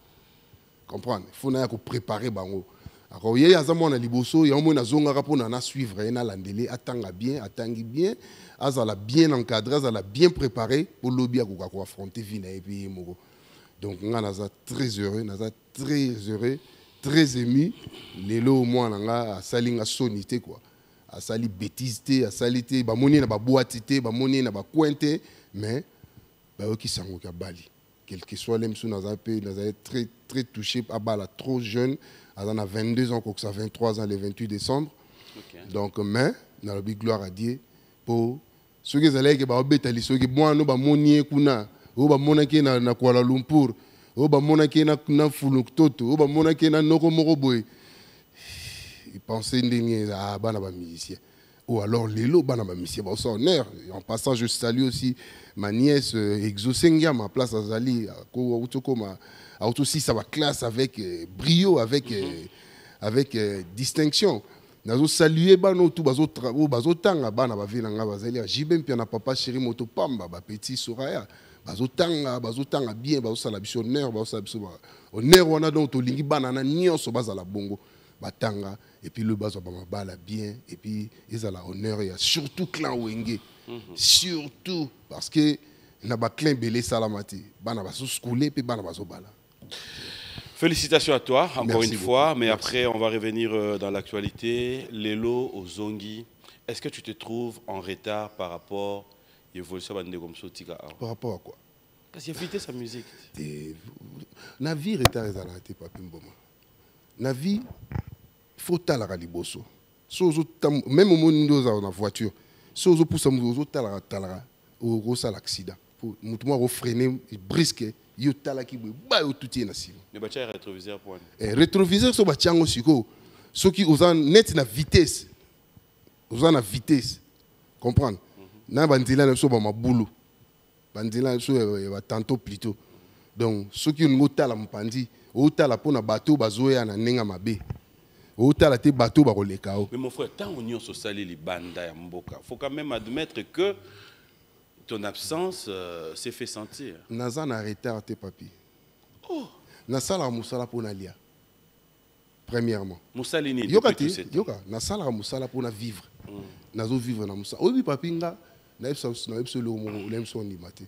comprendre faut na ko préparer bango alors yé azamo na liboso ya mo na zonga rapo na suivre na landele atanga bien atangi bien azala bien encadré azala bien préparé pour lobby ko affronter vina et puis moko donc nga naza très heureux très ému lelo moi nanga asali nga sonité quoi asali bêtise té asali té ba moni na ba boîte té ba moni na ba cointe mais ba oki sango ka Bali quel que soit l'emsou naza pe naza très touché à Bala trop jeune azana 22 ans comme ça 23 ans le 28 décembre okay. Donc mais na la gloire à Dieu pour ceux qui allaient que ba obetali ceux qui moi no ba moni kuna o ba monaki na Kuala Lumpur o ba monaki na Fuluktoto o ba monaki na Noko Moroboy ils pensaient ndenge ah bana ba musicien ou alors lelo bana ba musicien ba ça honneur en passant je salue aussi ma nièce Exosengia ma place à Zali ko autokoma aussi ça va classe avec brio avec distinction nazo saluer bano tout bazo tanga bana ba vina nga bazali jibem pia na papa chéri moto pamba ba petit Soraya bazotanga bien bazosala biso honneur bazosala biso honneur wana donc tolingi bana na nyonso bazala bongo batanga et puis le bazo ba mabala bien et puis ezala honneur ya surtout clan Wenge surtout parce que na ba clan belé salamati bana baso scouler puis bana bazo bala. Félicitations à toi encore une fois mais merci. Après on va revenir dans l'actualité Lelo au Zongi. Est-ce que tu te trouves en retard par rapport par rapport à quoi? Parce qu'il a fêté sa musique. Na vie retard ezalate papi mboma. Na vie faut talara liboso. Même au monde dans la voiture. Si on pousse à talara au gros l'accident. mutu moko freiner brisque yo talaki boye ba yo tutie na sima. Mais bah tiens rétroviseur pour. Rétroviseur so ba tiango siko soki oza net na vitesse. Oza na vitesse. Comprendre? Na bandila na so ba mabulu. Bandila so ba tantôt plutôt. Donc soki ngo tala mpandi, o tala pona bateau bazoya na nenga mabe. O tala te bateau ba koleka o. Mais mon frère, tant on y so sali li banda ya mboka, faut quand même admettre que ton absence s'est fait sentir. Naza na retard te papi. Oh, Na sala musala pona lia. Premièrement. Moussalini Yoka depuis tout te, cet yoka na sala musala pona vivre. Nazo vivre na musala. Obi papi nga na epso le mo lemso ni maté.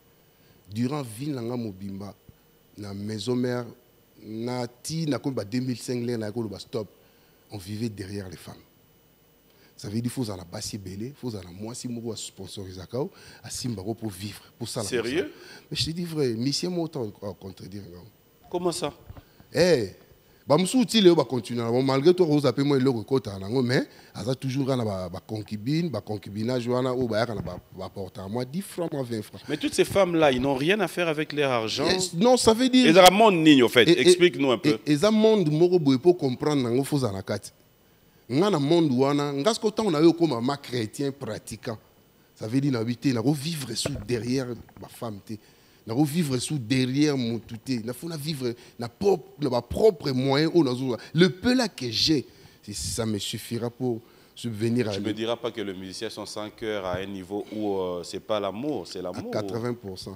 Durant vie nga mobimba na maison mère na ti na ko ba 2005 là na ko ba stop. On vivait derrière les femmes. Ça veut dire qu'il faut la bassi belé, il faut la moi si moi sponsoriser kao, à Simbaro pour vivre, pour ça. Sérieux? Mais je te dis vrai, mission moi autant contredire. Comment ça? Eh, bah monsieur utile va continuer. Malgré tout, vous appelez moi le recota mais ça toujours na ba concubinage wana ou ba ba porter à moi 10 francs moi 20 francs. Mais toutes ces femmes là, ils n'ont rien à faire avec leur argent. Yes, non, ça veut dire Ils ont un monde nigne en fait. Explique-nous un peu. Et ça monde moko boy pour comprendre nango faut za na kati. Ngana monde wana ngasko tant on a eu comme ma chrétien pratiquant. Ça veut dire na vivre na vivre sous derrière ma femme té. Na vivre sous derrière mon touté. Na faut na vivre na propre moyen au le peu là que j'ai, ça me suffira pour subvenir à. Tu me diras pas que les musiciens sont sans cœur à un niveau où c'est pas l'amour, c'est l'amour. À 80%.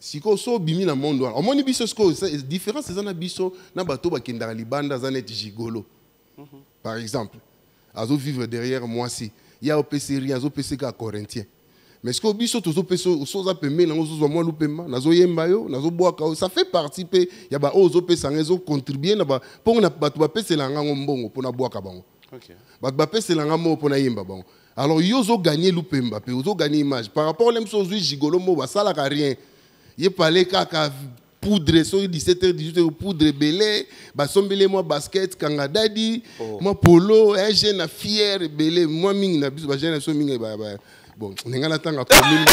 Si ko so bimi na monde wana omoni biso sko différence c'est na biso na bato ba kendara libanda za net gigolo. Par exemple, azo vivre derrière moi si il y a OPC rien azo PC ka corinthien. Mais ce que biso tozo peso so za pemé na zo moi lupema nazo yemba yo nazo boaka ça fait partie pe ya ba ozo pesa ngezo contribuer na ba pour na bato ba pesa la ngango mbongo pour na boaka bango. OK. Bato ba pesa la ngamo pour na yemba bango. Alors yo zo gagner lupemba pe ozo gagner image par rapport à l'emso zo gigolo mo ba sala ka rien. Il parlait kaka poudre so 17h 18h poudre belé ba sombele moi basket kanga dadi moi polo un jeune fier belé moi mingi na biso ba jeune so mingi ba bon ngana tanga commune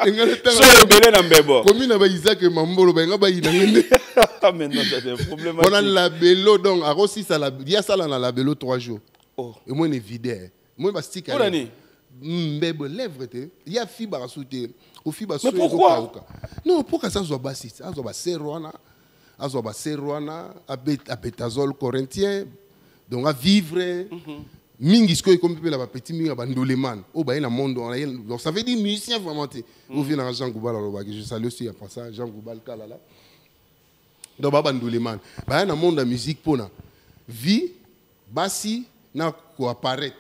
ngana tanga so belé na mbebo commune ba Isaac Mambolo ba nga ba ina ngende maintenant c'est un problème on a la bélo donc a aussi ça la dia ça na la bélo 3 jours et moi ne vide moi ba stick à mbebo lèvre te ya fibre à souter au fibre mais pourquoi non pourquoi ça soit bassi ça soit serwana azo ba serwana abetazole corinthien donc à vivre mingi sko comme pe la petit mingi ba ndoleman o ba na monde donc ça veut dire musicien vraiment te ou vient à Jean Goubal alors je salue aussi en passant Jean Goubal kala là donc ba ndoleman ba na monde de musique pona vie bassi na ko apparaître.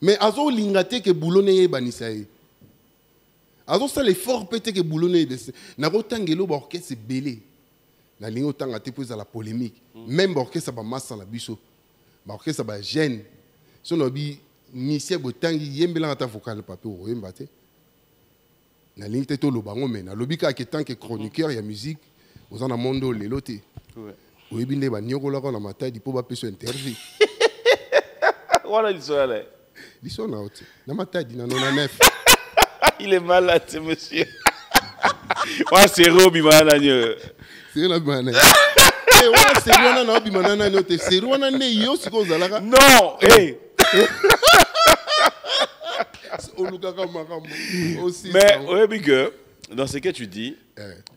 Mais azo lingate que boulonné banisaye. Azo ça l'effort pété que boulonné de na rotangelo ba orchestre belé. Na lingo tanga te pose à la polémique. Même orchestre ba massa la biso. Ba orchestre ba gêne. So no bi monsieur botangi yembela ata vocal papier o yembate. Na lingo te to lo bango mais na lobi ka que tant que chroniqueur ya musique aux en mondo leloté. Ouais. Oui binde ba nyokola ko na matai di po ba peso interview. Voilà l'histoire. L'histoire na oti. Na matai di na 99. Il est malade ce monsieur. Wa c'est Robi manana. C'est la banane. Eh wa c'est wana na obi manana note. C'est wana ne yo siko zalaka. Non, eh. Mais ouais big dans ce que tu dis,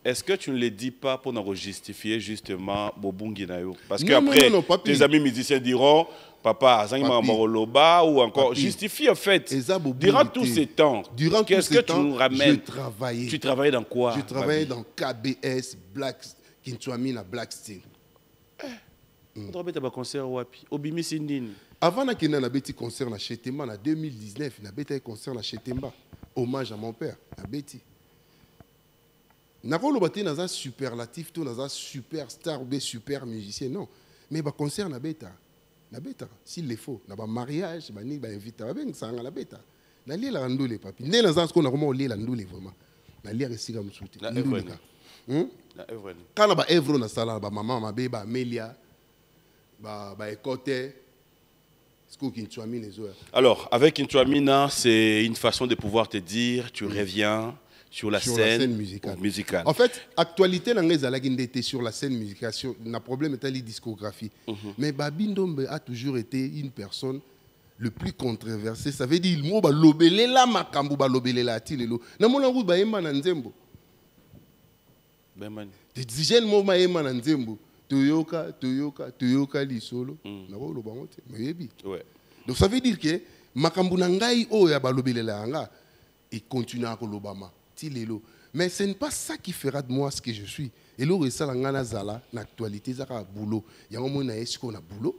est-ce que tu ne le dis pas pour nous justifier justement Bobungi na yo? Parce que après tes amis musiciens diront papa Azangima Moroloba ou encore justifie en fait. Durant tous ces temps, qu'est-ce que tu nous ramènes? Tu travaillais dans quoi? Je travaillais dans KBS Black Kintuami na Black Steel. On doit mettre un concert wapi? Obimi Sindine. Avant qu'il y ait un petit concert à Chetemba en 2019, il y a un concert à Chetemba. Hommage à mon père, à Betty. Nakolo bati naza superlatif, tout naza superstar ou super musicien, non. Mais le concert na beta. Na beta, s'il le faut. Na ba mariage, ba ni ba invite, ba ben sanga la beta. Na li la ndole papi. Né naza ko na comment li la ndole vraiment. Na li resika msuti. La œuvre. La œuvre. Quand ba œuvre na sala ba maman ma beba Amelia ba ekote Alors, avec Intuamina, c'est une façon de pouvoir te dire, tu reviens sur la scène musicale. En fait, actualité, était sur la scène musicale. Le problème était la discographie. Mais Babi Ndombe a toujours été une personne le plus controversée. Ça veut dire, il m'a lobelé la makambu, ba lobelé la tilelo. Na mona route ba yemba na nzembo. Ben man. Te dijen mo ma yemba na nzembo. Toyoka li solo. Na ko loba ngote. Meyebi. Ouais. Donc ça veut dire que makambu na ngai o ya ba lobelé la anga et continue à lobama. Mais ce n'est pas ça qui fera de moi ce que je suis. Et là, ça la zala, l'actualité, ça a boulot. Il y a un moment où on a boulot.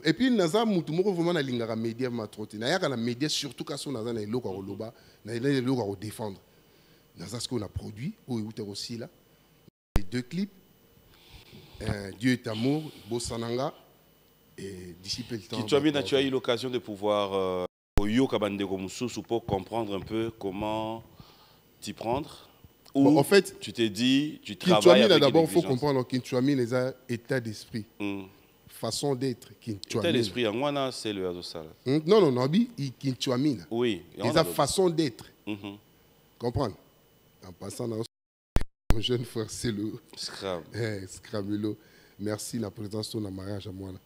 Et puis, nous avons vraiment les médias matrotés. Nous avons les médias surtout quand on a des locaux à loba, des locaux à défendre. Nous avons ce qu'on a produit, où est aussi là. Les 2 clips, Dieu est amour, Bossananga et Dissiper le temps. Tu as eu l'occasion de pouvoir pour comprendre un peu comment t'y prendre. Ou bon, en fait, tu t'es dit, tu travailles avec d'abord, il faut comprendre que Kintuami les a état d'esprit, façon d'être. État d'esprit, c'est le Azosal. Non, Kintuami. Oui. Les a façon d'être. Comprendre. En passant dans mon jeune frère, c'est le Scramulo. Merci la présence de ton mariage à moi là.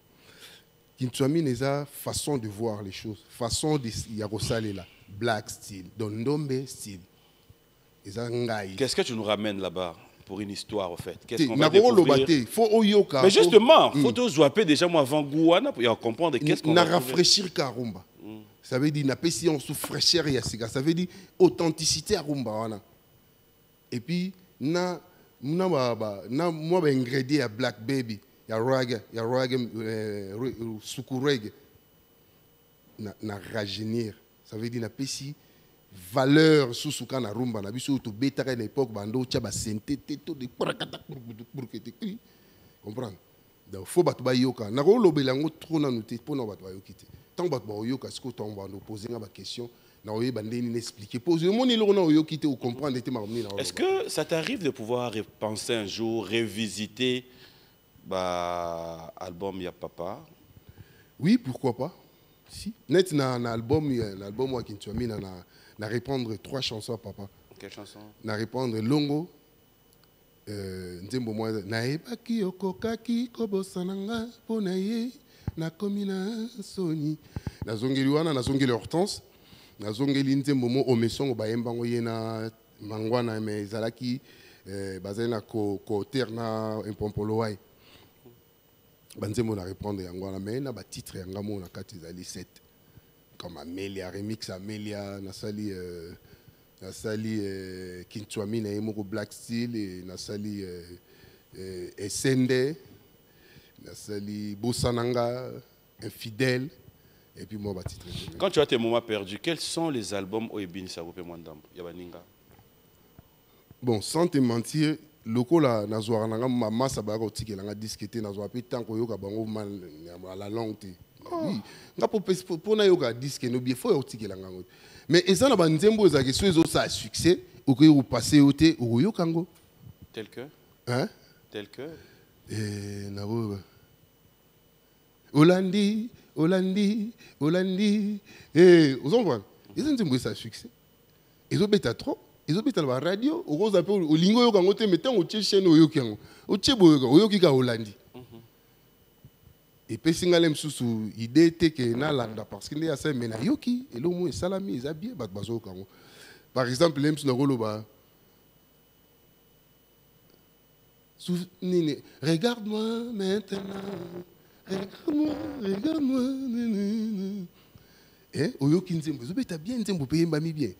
Kintuami les a façon de voir les choses, façon de Yarosale là, black style, Dondombe style. Qu'est-ce que tu nous ramènes là-bas pour une histoire en fait? Qu'est-ce qu'on va découvrir? Mais justement, il faut te zwapper déjà moi avant Gouana pour comprendre qu'est-ce qu'on va rafraîchir Karumba. Ça veut dire na si on sous fraîcheur et ça veut dire authenticité à Rumba. Et puis moi ingrédient à Black Baby. Il y a reggae, sukurege, na rajeunir. Ça veut dire na pesi valeur sous suka na rumba na biso to beta à l'époque bando tia ba sentete to de comprendre. Donc faut battre ba yoka. Na ko lobelango trop na noter pour na battre ba yokite. Tant battre ba yoka ce que ton va nous poser une question. Na oye bande ni expliquer. Poser mon ni lo na yokite ou comprendre était maromni na. Est-ce que ça t'arrive de pouvoir penser un jour révisiter album Ya Papa? Oui, pourquoi pas. Si. Net na album moi qui tu as mis na répondre 3 chansons à papa. Quelle chanson? Na répondre Longo. Nzembo moi na ebaki okokaki kobosananga pona ye na komina soni. Na zongeli wana na zongeli Hortense. Na zongeli nzembo mo omesongo bayembango ye na mangwana mais zalaki bazena ko terna impompolo wai. Banzemo na répondre yangwana mais na ba titre yangamo na kati zali 7 comme Amelia remix Amelia na sali Kintuami na yemoko Black Steel et na sali Esende na sali Bossananga Infidèle et puis moi ba titre. Quand tu as tes moments perdus, quels sont les albums Oebin Sarope Mwandambo Yabaninga? Bon, sans te mentir, lokola nazwa nanga mama sabaka otikela nga disquete nazwa pe tant ko yoka bango mal à la longue te. Oui, nga pour na yoka disque no bien faut otikela nga. Mais eza na banzembo za que so ça succès ou que ou passer oté ou yoka ngo. Tel que? Hein? Tel que? Na bo. Holandi. Vous en voyez? Ils ont dit ça succès. Ils ont bêta trop. Ils ont bêta la radio. Au rose appel au lingo yoka ngote mettons au chaîne au yokiango. Au chebo yoka au yokika Holandi. Et puis singalem sous idée était que na landa parce qu'il y a ça mais na yoki et l'homme est salami ils habillent bat bazo kango. Par exemple l'em sur le ba. Regarde-moi maintenant. Regarde-moi. Oyoki nzembo. Zo beta bien nzembo paye mbami bien.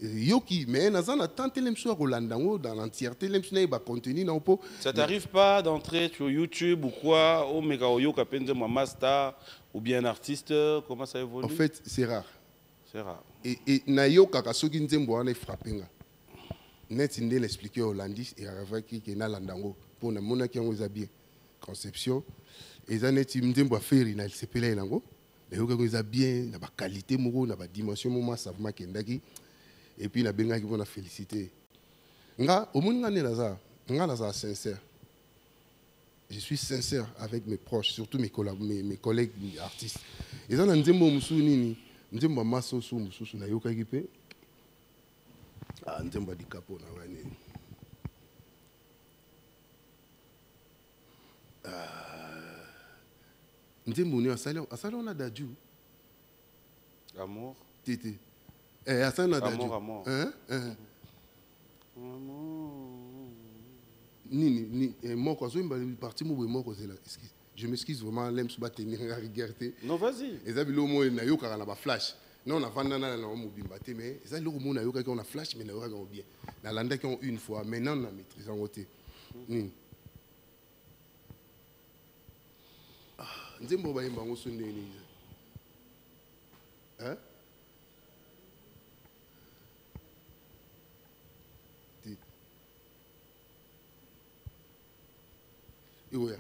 Yoki, mais nazana tante l'emso à Rolandango dans l'entièreté l'emso n'a pas contenu non pas. Ça t'arrive pas d'entrer sur YouTube ou quoi au méga yoka penze moi master ou bien un artiste comment ça évolue? En fait, c'est rare. C'est rare. Et na yoka kasoki nzembo ana frappenga. Net inde l'expliquer au Landis et avec qui na landango pour na mona qui on bien conception et ça net nzembo faire na s'appelle nango. Et yoka ko bien na ba qualité moko na ba dimension moma savement kendaki. Et puis, la benga qui vont la féliciter. Nga, au monde nga naza sincère. Je suis sincère avec mes proches, surtout mes collègues artistes. Et ça, nzembo musuni, nzembo maso su mususu na yoka kipe. Ah, nzembo di capo na wane. Nzembo ni asali on a daju. Amour. Tete. Asali on a daju. Amour. Ni moko azoimba parti mo moko zela. Je m'excuse vraiment, l'aime se battre ni regarder. Non, vas-y. Et ça bilo mo na yo kaka na ba flash. Non na vanda na mo bimba te mais ça lo mo na yo kaka on a flash mais na yo kaka bien. Na landa qui ont une fois maintenant na maîtrise en côté. Nzembo ba yimba ngo sunde ni. Hein? Iwoya.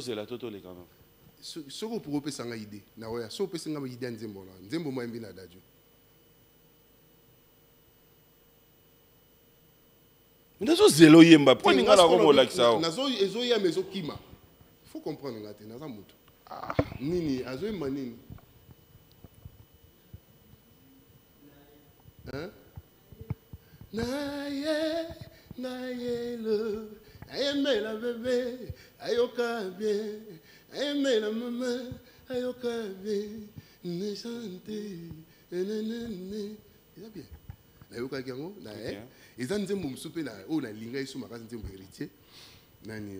C'est la totale quand même. Ce qu'on pourrait faire une idée, na ouais, ce qu'on peut faire une idée nzembo na, nzembo mo mbi na daju. Nazo zelo yemba, pourquoi ninga la komo la kisao? Nazo ezo ya mezo kima. Il faut comprendre ngate, naza mutu. Ah, nini, azo yemba nini? Hein? Naye le, aime la bébé, ayoka bien. Aimez la maman, ayoka bien, ne chante, c'est bien. Ayoka kiango, na et ça nzembo msupe na o na linga isu makasi nzembo héritier. Nani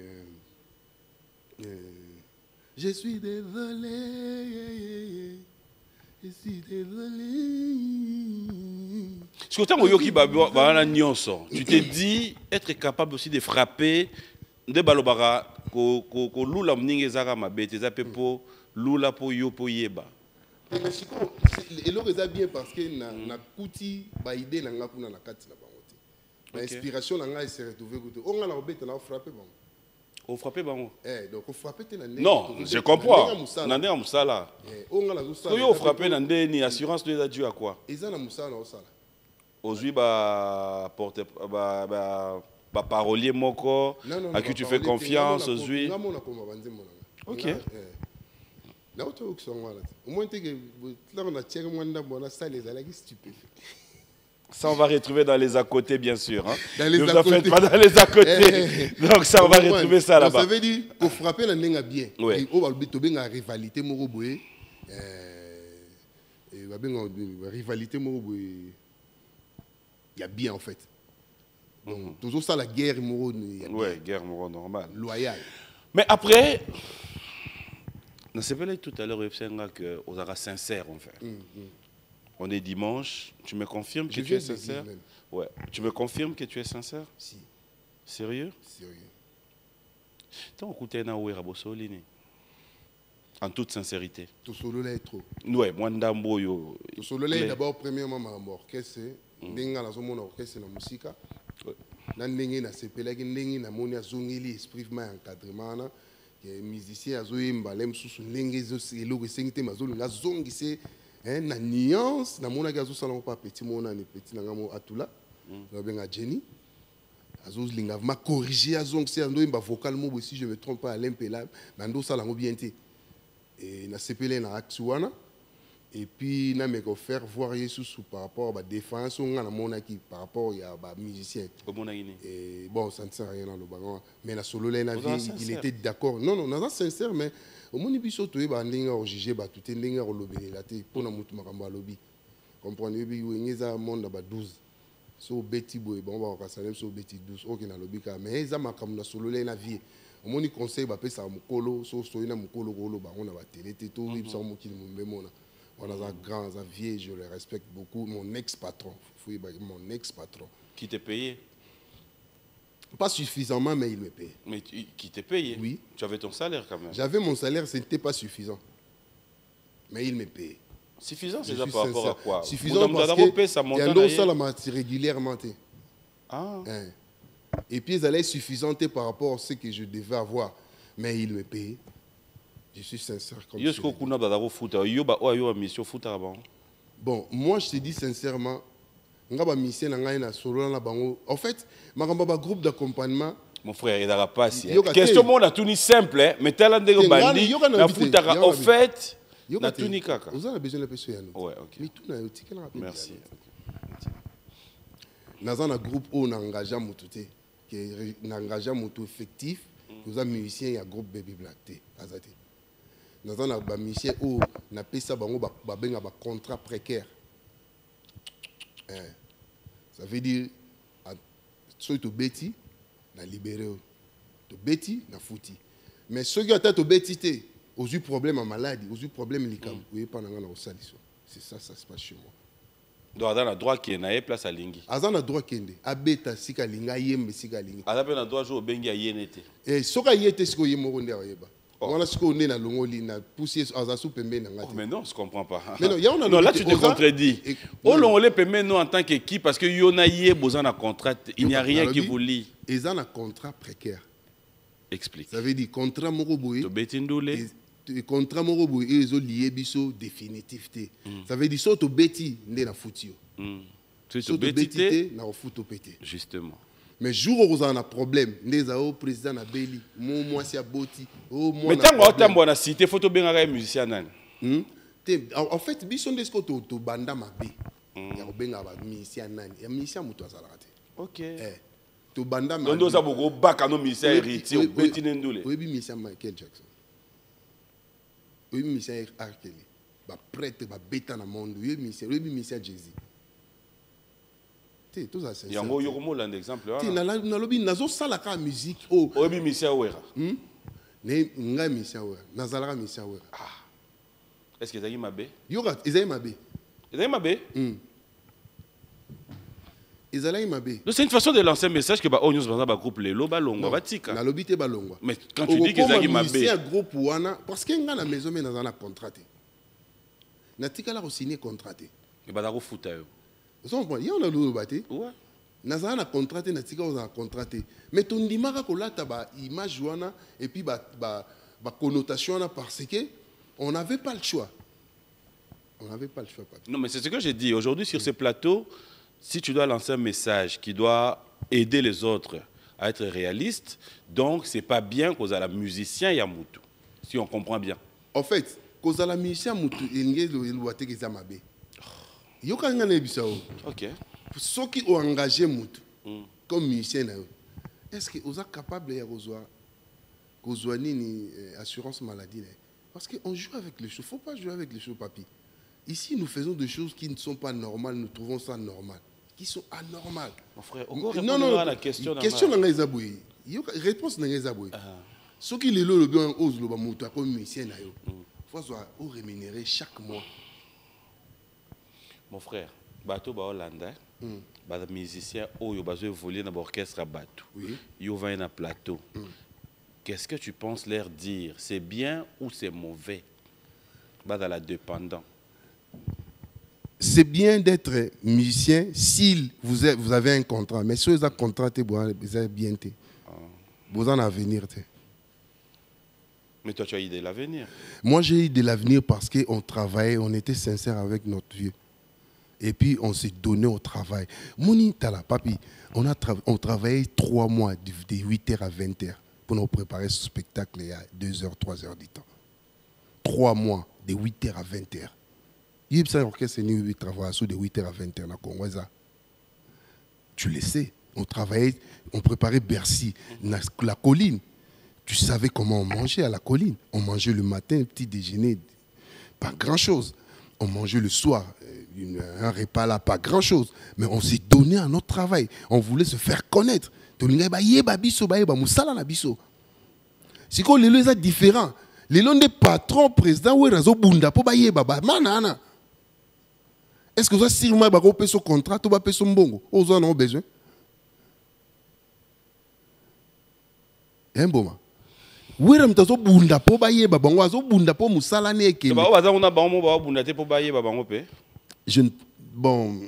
je suis désolé. Je suis désolé. Ce que tu as yoki bana nyonso, tu te dis être capable aussi de frapper de balobara ko lula mninge zaka mabete za pepo lula po yo po yeba. Et là c'est bien parce que na kuti ba idée na nga kuna na kati na bango te. L'inspiration na nga se retrouver côté. On nga la obete na frapper bango. O frapper bango. Donc on frapper te na ndenge. Non, je comprends. Na ndenge musala. On nga la zo sala. Ko yo frapper na ndenge ni assurance de dû à quoi? Eza na musala o sala. Ozui ba porte ba parolier moko à qui tu fais confiance Ozui. OK. Là où tu es au moins tu es là on a tiré moins d'abord ça les allages stupéfiants. Ça on va retrouver dans les à côté bien sûr hein. Dans les à côté. Pas dans les à côté. Donc ça on va retrouver ça là-bas. Ça veut dire pour frapper la nenga bien. Et on va le benga rivalité moko boye et va benga rivalité moko boye. Il y a bien en fait. Donc, toujours ça, la guerre morale. Oui, guerre morale normale. Loyale. Mais après, on s'est parlé tout à l'heure que on sera sincère en fait. On est dimanche, tu me confirmes que tu es sincère? Ouais. Tu me confirmes que tu es sincère? Si. Sérieux? Sérieux. Tant écouté na ouera bosolini. En toute sincérité. Tout solo là est trop. Ouais, moi ndambo yo. Tout solo là d'abord premièrement ma mort. Qu'est-ce que ndenge na zomona orchestre na musika na ndenge na sepelaki ndenge na moni azongeli esprit ma encadrement na musicien azoyemba lem susu ndenge eloko esengi te mazolinga azongise na nuance na monaki azosala pa petit mona ni petit nanga mo atula babenga Jenny azolinga ma corriger azongise andoyemba vocal mo si je me trompe pas l'impelable na ndo sala ngo bien te et na sepele na aksuana. Et puis, je vais faire voir Jesus par rapport à la défense par rapport à musicien. Et bon, ça ne sert à rien dans le ballon. Mais la solo, il était d'accord. Non, non, non, c'est sincère, mais au moins, il faut que tu juger, tout est lobby pour nous lobby. Comprenez, il y a un monde à 12. So beti boy, bon, on va passer so beti 12. Ok, na lobby mais ça m'a comme la solo, la vie. Au moins, il conseille, il ça mukolo, so na mukolo, on a la télé, tout, il s'en moque, on a un grand, un vieil, je le respecte beaucoup. Mon ex-patron, mon ex-patron. Qui t'a payé? Pas suffisamment, mais il me paye. Mais qui t'a payé? Oui. Tu avais ton salaire quand même? J'avais mon salaire, ce n'était pas mais il me paye. Suffisant, c'est ça par rapport à quoi? Suffisant parce que il y a un salaire régulièrement. Ah. Et puis, ils allaient suffisante par rapport à ce que je devais avoir. Mais il me paye. Je suis sincère comme ça. Bon, moi je te dis sincèrement, en fait, je groupe d'accompagnement, Mon frère, il n'aura pas si. Yoka Question te. mon a tout ni simple, mais tel ndenge bandi yoka na na habité, futaka yoka au na fait Yoka na te. tout ni kaka. Vous avez besoin de personne. Ouais, OK. Mais tout na yotika na Merci. Dans un groupe où on engage mutu te, qui engage mutu effectif, vous avez musicien il y a groupe Baby Black te, azate. Dans un musicien où on appelle ça bango ba benga ba contrat précaire. Ça veut dire soit tu beti na libéré, tu beti na fouti. Mais ceux qui ont été beti te, ont eu problème en maladie, ont eu problème likam, oui pas dans la saliso. C'est ça se passe chez moi. Donc dans la droit qui est na place à lingi. Azana droit kende, abeta sika linga yembe sika linga. Azape na droit jo bengi ya yenete. Et soka yete siko yemo nde ayeba. Wana siko ne na longoli na poussier azasu pembe na ngati. Mais non, je comprends pas. Mais non, non là tu te contredis. Non. Oh l'on permet nous en tant qu'équipe parce que yona yé besoin d'un contrat, il n'y a rien qui vous lie. Ils ont un contrat précaire. Explique. Ça veut dire contrat moko boye. To betindoule. Contrat moko boye ils ont lié biso définitivité. Ça veut dire so to beti nde na futi yo. Tu So to beti na futo pété. Justement. Mais jour où vous avez un problème, les président na Beli, moi si aboti, mais tant qu'on a cité photo bien un musicien nan. En fait, bison de ce que tu banda mabe. Ya benga ba musicien nan, ya musicien muto azalate. OK. Tu banda mabe. Donc nous avons beaucoup bac à nos musiciens héritiers au petit ndoule. Oui, musicien Michael Jackson. Oui, musicien R. Kelly. Ba prêtre ba beta na monde, oui musicien Jay-Z. Tout ça c'est. Yango yokomo l'un exemple là. Na lobi nazo sala ka musique oh. Obi musicien wera. Ne nga musicien wera. Nazala musicien wera. Est-ce que Zagi Mabe? Yoga, Isaïe Mabe. Zagi Mabe? Isaïe Mabe. Donc c'est une façon de lancer un message que bah oh nous va groupe Lelo balongwa batika. Na lobité balongwa. Mais quand tu dis que Zagi Mabe, c'est un groupe wana parce que nga na maison mais dans un contraté. Na tika la signer contraté. mais bah dako futa yo. Vous comprenez? On a le baté. Ouais. Na za na contraté na tika on a contraté. Mais ton dimaka ko lata ba image wana et puis ba connotation là parce que on n'avait pas le choix. On n'avait pas le choix. Papi. Non mais c'est ce que j'ai dit aujourd'hui sur ce plateau. Si tu dois lancer un message qui doit aider les autres à être réalistes, donc c'est pas bien qu'on a la musicien Yamutu, si on comprend bien. En fait, cause à la musicien mutu ingé le loité que ça mabe. Yoka ngana bisao. OK. Ceux qui ont engagé mutu comme musicien est-ce que vous êtes capable de rejoindre ni assurance maladie parce qu'on joue avec les choses, faut pas jouer avec les choses papi. Ici nous faisons des choses qui ne sont pas normales, nous trouvons ça normal, qui sont anormales. Mon frère, non, à la question. Question dans les aboués. Réponse dans les aboués. Ceux qui les le bien osent le bamuta comme musicien na yo. Faut soit rémunéré chaque mois. Mon frère, bateau ba Hollande, ba musicien oyo bazo évoluer dans l'orchestre bateau. Oui. Yo va na plateau. Qu'est-ce que tu penses leur dire? C'est bien ou c'est mauvais? Ba dans la dépendant. C'est bien d'être musicien si vous avez un contrat. Mais si vous avez un contrat, vous avez bien. Vous en avenir. Mais toi, tu as eu de l'avenir. Moi, j'ai eu de l'avenir parce qu'on travaillait, on était sincère avec notre vieux. Et puis, on s'est donné au travail. Moni Tala, papi, on travaillait 3 mois, de 8h à 20h, pour nous préparer ce spectacle il y a 2h, 3h du temps. 3 mois, de 8h à 20h. Il y a un orchestre qui travaille de 8h à 20h dans Congo. Tu le sais, on travaillait, on préparait Bercy, la colline. Tu savais comment on mangeait à la colline. On mangeait le matin, petit déjeuner, pas grand-chose. On mangeait le soir, un repas là, pas grand-chose. Mais on s'est donné à notre travail. On voulait se faire connaître. C'est que les gens sont différents. Les gens des patrons, présidents, ou les bunda pour bailler baba manana. Est-ce que vous avez sûrement un ce contrat, tu vas payer son bongo? Vous en avez besoin. Un bon moment. Oui, mais tu as bunda pour bailler baba, tu as bunda pour musala neke. Je bon,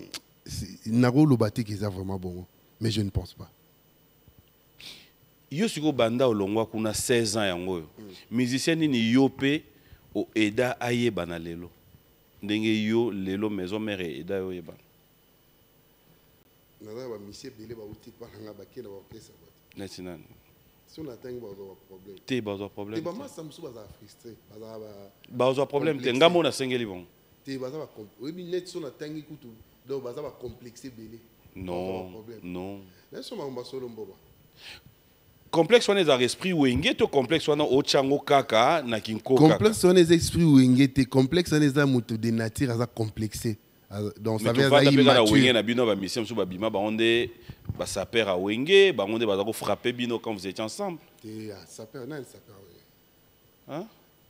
naro le bâti qui est vraiment bon, mais je ne pense pas. Yo siko banda olongwa kuna 16 ans yango. Musicien ni yope o eda ayeba na lelo. Ndenge yo lelo maison mère eda yo yeba. Naza ba monsieur belé ba uti pa nga ba kena ba orchestre. Netinan. Si on atteint, on a un problème. T'es pas un problème. T'es pas mal, ça me souhaite frustré. Bah, on a un problème. T'es ngamo na sengeli bon. T'es pas ça. Oui, mais net si on atteint, écoute, donc ça va complexer belé. Non, non. Laisse-moi un solo mboba. Complexe on est dans l'esprit wenge to complexe on a ochango kaka na kinko kaka. Complexe on est esprit wenge te complexe on est za muto de nature à complexé. Donc ça veut dire que wenge na bino ba mission sou ba bima ba onde ba saper a wenge ba onde ba ko frapper bino quand vous étiez ensemble. Te saper na saper. Hein?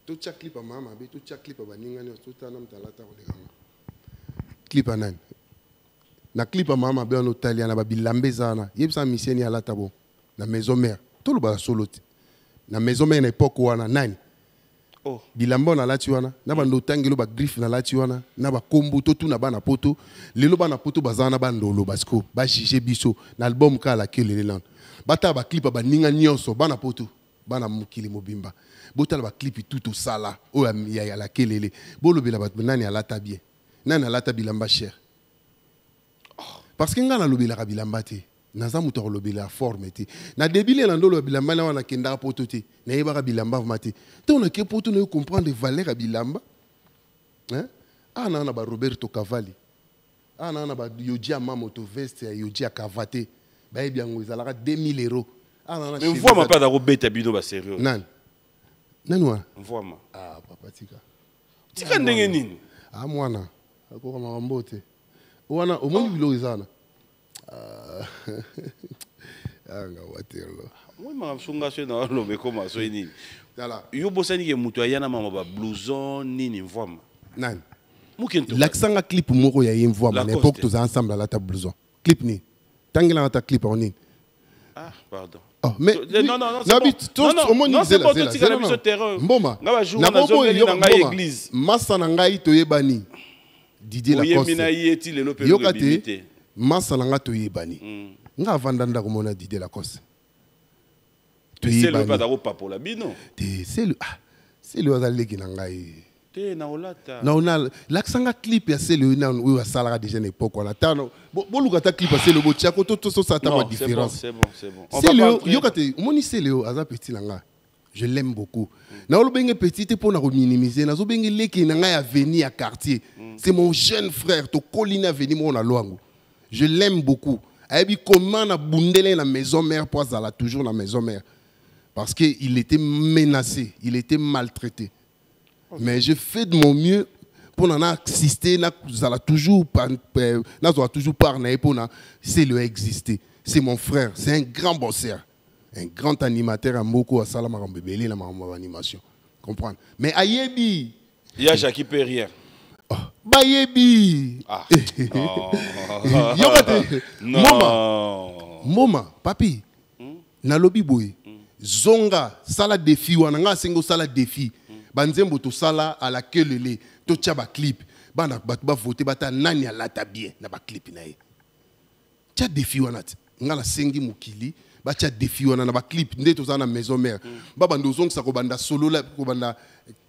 Tout chaque clip à maman, tout chaque clip à baninga ne tout un homme talata on est clip à nan. Na clip à maman be en Italie na ba bilambe zana. Yebsa mission ni ala tabo na maison mère. Tout le bas solo na maison mère na époque wana nani. Oh. Bilamba na lati wana na ba ndotangelo ba griffe na lati wana na ba kombo to tu na ba na poto lelo ba na poto bazana ba ndolo basko ba jige biso na album kala kelele nan bata ba clip ba ninga nyonso ba na poto ba na mukili mobimba botala ba clip tout au sala o ya la kelele bolo bela ba nani alata bien nani alata bilamba cher parce que ngala lobela ka bilamba te naza muto lobela forme te na débile na ndolo bilamba na wana kenda poto te na yeba bilamba mate te on a ke poto ne comprendre valeur bilamba hein ana ba Roberto Cavalli ana ba Yoji Mamoto veste ya Yoji Kavate ba bien ngozala 2000 €. Ana mais vois ma pas da robeta bino ba sérieux nan nanwa vois ma ah papa tika ndenge nini ah mwana akoko makambote wana omoni bilo izana anga watelo moi ma sunga so na lobe koma so nini dala yo bosani ke muto ayana mama ba blouson nini mvoma nan mukento l'accent clip moko ya yemvwa à l'époque tous ensemble à la table blouson clip ni tangela ta clip en ah pardon oh mais non c'est bon tout tika na biso terrain mboma nga ba jour na zongeli na ngai église massa na ngai toyebani Didier Lacoste oyemina yeti lelo pe yokate massa na nga toyebani nga vandanda ko mona Didier Lacoste c'est le pas d'ako papola bino c'est le azaleki na ngai te na olata na ona l'accent clip ya c'est le na oui asala déjà une époque on attend bo lukata clip c'est le bo tiako to ça ta différence c'est bon c'est le yokate moni c'est le aza petit na nga je l'aime beaucoup na olobenge petit te pona ko minimiser na zo benge leki na nga ya venir à quartier c'est mon jeune frère to colina venir mo na loango je l'aime beaucoup ayebi comment na bundele na maison mère pour azala toujours na maison mère parce que il était menacé il était maltraité. Mais je fais de mon mieux pour en assister, toujours parler pour c'est le exister. C'est mon frère, c'est un grand bosseur, un grand animateur à Moko à Salama Bébélé dans ma animation. Comprendre. Mais Ayebi, il y a Jackie Perrier. Bayebi. Ah. Non. Moma, papi. Na lobby boy. Zonga, sala défi wananga sengo sala défi. Banzembo to sala à la kelele to tchaba clip bana ba voter bata nani alata bien na ba clip na ye tcha défi wana ngala sengi mukili ba tcha défi wana na ba clip nde to na maison mère baba ndozong sa ko banda solo la ko banda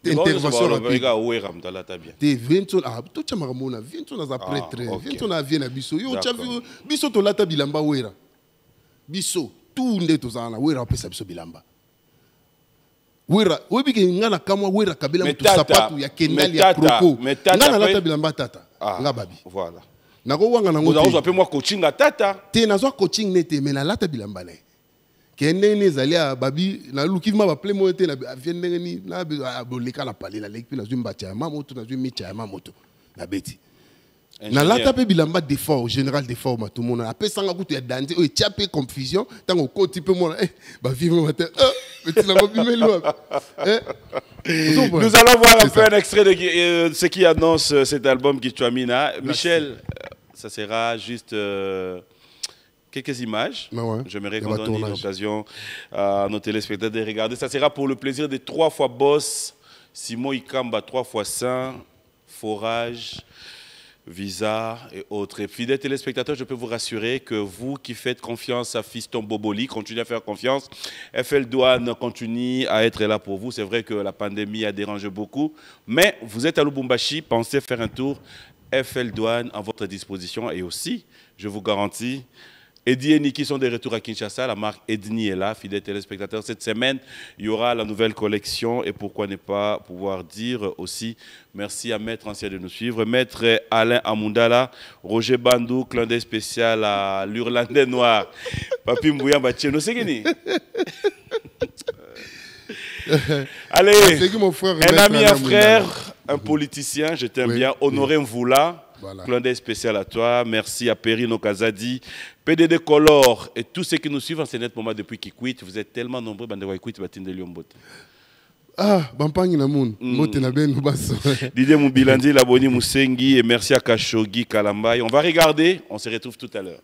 intervention rapide ga wera mtalata bien te vinto ah to tcha makamona vinto na za prêtre vinto na vie na biso yo tcha biso to lata bilamba wera biso tout nde to na wera pesa biso bilamba wera webike ngana kamwa wera kabila mutu sapatu ya kendali ya proko ngana lata bilamba tata nga babi voilà nako wanga nango vous avez moi coaching à tata te nazo coaching nete mais na lata bilamba na kende ne zalia babi na lukima ba plemo te na vienne ni na boleka la pale la leki na zumba cha mamoto na zumi cha mamoto na beti na lata pe bilamba d'effort général d'effort ma tout le monde après sanga kutu ya danser o tiapé confusion tango ko type mo ba vivre matin petit na bimelo nous allons voir un peu un extrait de ce qui annonce cet album Kichwamina. Michel, ça sera juste quelques images. Ouais. J'aimerais qu'on donne l'occasion à nos téléspectateurs de regarder. Ça sera pour le plaisir des 3 fois boss, Simon Ikamba 3 fois saint, Forage, Visa et autres. Et fidèles téléspectateurs, je peux vous rassurer que vous qui faites confiance à Fiston Boboli, continuez à faire confiance. FL Douane continue à être là pour vous. C'est vrai que la pandémie a dérangé beaucoup, mais vous êtes à Lubumbashi, pensez faire un tour. FL Douane à votre disposition et aussi, je vous garantis, Eddie et Niki sont de retour à Kinshasa. La marque Edni est là, fidèles téléspectateurs. Cette semaine, il y aura la nouvelle collection. Et pourquoi ne pas pouvoir dire aussi merci à Maître Ancien de nous suivre. Maître Alain Amundala, Roger Bandou, clin d'œil spécial à l'Urlandais Noir. Papi Mbouya Bacheno, c'est qui? Allez, un ami, un frère, un politicien, je t'aime bien. Honoré Mvoula. Voilà. Clin d'œil spécial à toi. Merci à Perino Kazadi, PDD Color et tous ceux qui nous suivent en ce net moment depuis Kikwit. Vous êtes tellement nombreux. Ah, Bampangi Namoun. Didier Moubilandi, Laboni Moussengi et merci à Kashogi Kalambaye. On va regarder. On se retrouve tout à l'heure.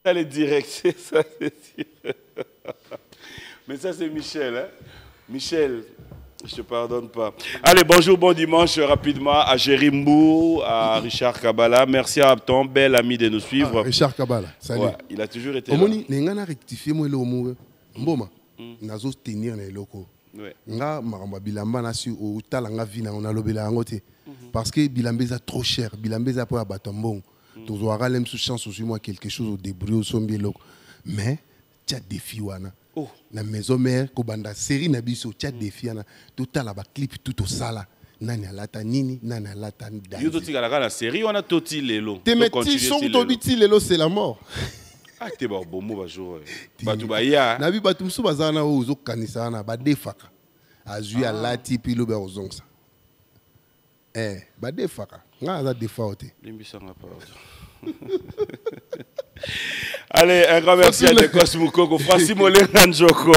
Ça, les directs, ça, c'est mais ça, c'est Michel. Hein? Michel, je te pardonne pas. Allez, bonjour, bon dimanche, rapidement à Jérimbo, à Richard Kabala. Merci à ton bel ami de nous suivre. Richard Kabala, salut. Ouais, il a toujours été là. Nga rectifié moi le mot. Mboma, nazo tenir les locaux. Nga maramba bilamba na si o talanga vina on a lobela ngote. Parce que bilambeza trop cher, bilambeza pour abatambon. Tu auras même sous chance aussi moi quelque chose au débrouille au sombi loko. Mais tu as défi wana. La maison mère kobanda série na biso tu as défi wana. Tout à la clip tout au sala. Nani alata nini, nani alata ndani. Yo toti kala la série on a toti lelo. Te metti son to biti lelo c'est la mort. Ah te ba bon mot ba jour. Batu ba ya. Na bi batu musu bazana o zo kanisa na ba defaka. Azui alati pilo ba ozongsa. Ba defaka. Nga za defaute. Limbisanga pa. Allez, un grand merci à Dekos Moukoko, Francis Molenganjoko.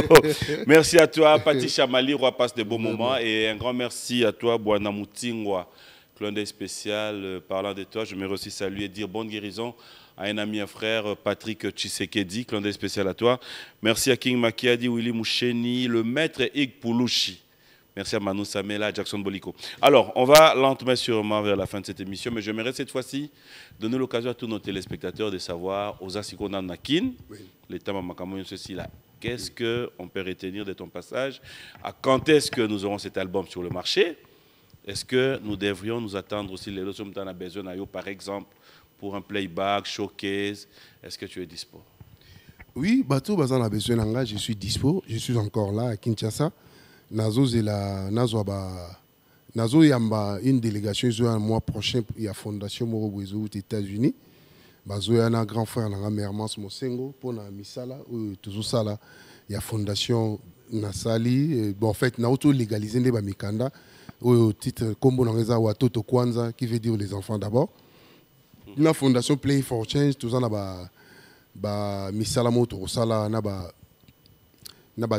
Merci à toi, Pati Chamali, roi passe de beaux moments. Et un grand merci à toi, Bouana Moutingwa, clin d'œil spécial. Parlant de toi, je me aussi saluer et dire bonne guérison à un ami, un frère, Patrick Tshisekedi, clin d'œil spécial à toi. Merci à King Makiadi, Willy Moucheni, le maître Ig Poulouchi. Merci à Manu Samela, Jackson Boliko. Alors, on va lentement sûrement vers la fin de cette émission, mais j'aimerais cette fois-ci donner l'occasion à tous nos téléspectateurs de savoir, aux Asikona Nakin, l'État Mamakamon, ceci là, qu'est-ce qu'on peut retenir de ton passage? À quand est-ce que nous aurons cet album sur le marché? Est-ce que nous devrions nous attendre aussi les leçons qu'on a besoin, par exemple, pour un playback, showcase? Est-ce que tu es dispo? Oui, Bato Bazan a besoin, je suis dispo, je suis encore là à Kinshasa. Nazo yamba une délégation un mois prochain il y a fondation Morobozo aux États-Unis. Bazo yana un grand frère nanga Mermans Mosengo pour na misala ou toujours ça là il y a fondation Nasali bon en fait na auto légaliser les bamikanda au titre combo nangeza watoto kwanza qui veut dire les enfants d'abord. La fondation Play for Change tout ça na ba misala moto sala na ba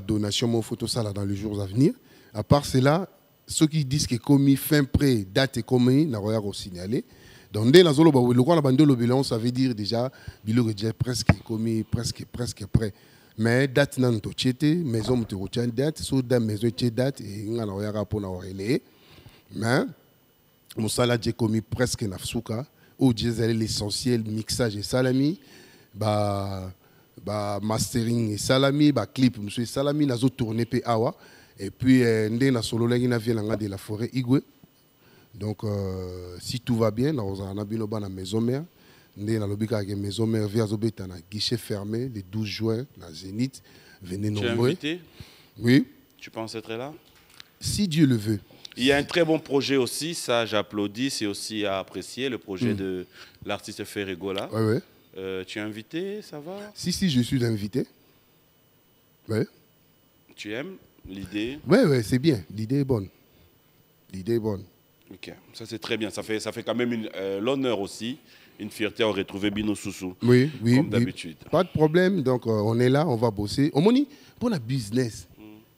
donation mon photo ça là dans les jours à venir. À part cela, ceux qui disent que commis fin prêt, date est commis, n'a rien signalé. Donc dès la zone le roi la bande le bilan, ça veut dire déjà bilan est déjà presque commis, presque prêt. Mais date n'a pas été, maison me retient date, sur la maison est date et on a rien rapport à relayer. Mais mon salaire j'ai commis presque nafsuka, au diesel l'essentiel mixage et salami, mastering et salami, clip, monsieur salami, nazo tourné pe awa. Et puis, ndé na solo la vient de la forêt Igwe. Donc, si tout va bien, on a une maison mère. Nous avons une maison mère via un guichet fermé le 12 juin dans Zénith. Venez nombreux. Tu es invité? Oui. Tu penses être là? Si Dieu le veut. Il y a un très bon projet aussi, ça j'applaudis, c'est aussi à apprécier, le projet de l'artiste Ferregola. Oui, oui. Tu es invité, ça va? Si, je suis invité. Oui. Tu aimes l'idée? Oui, oui, c'est bien. L'idée est bonne. L'idée est bonne. Ok, ça c'est très bien. Ça fait quand même l'honneur aussi, une fierté à retrouver Bino Soussou. Oui, oui. Comme d'habitude. Pas de problème. Donc, on est là, on va bosser. On m'a dit, pour le business,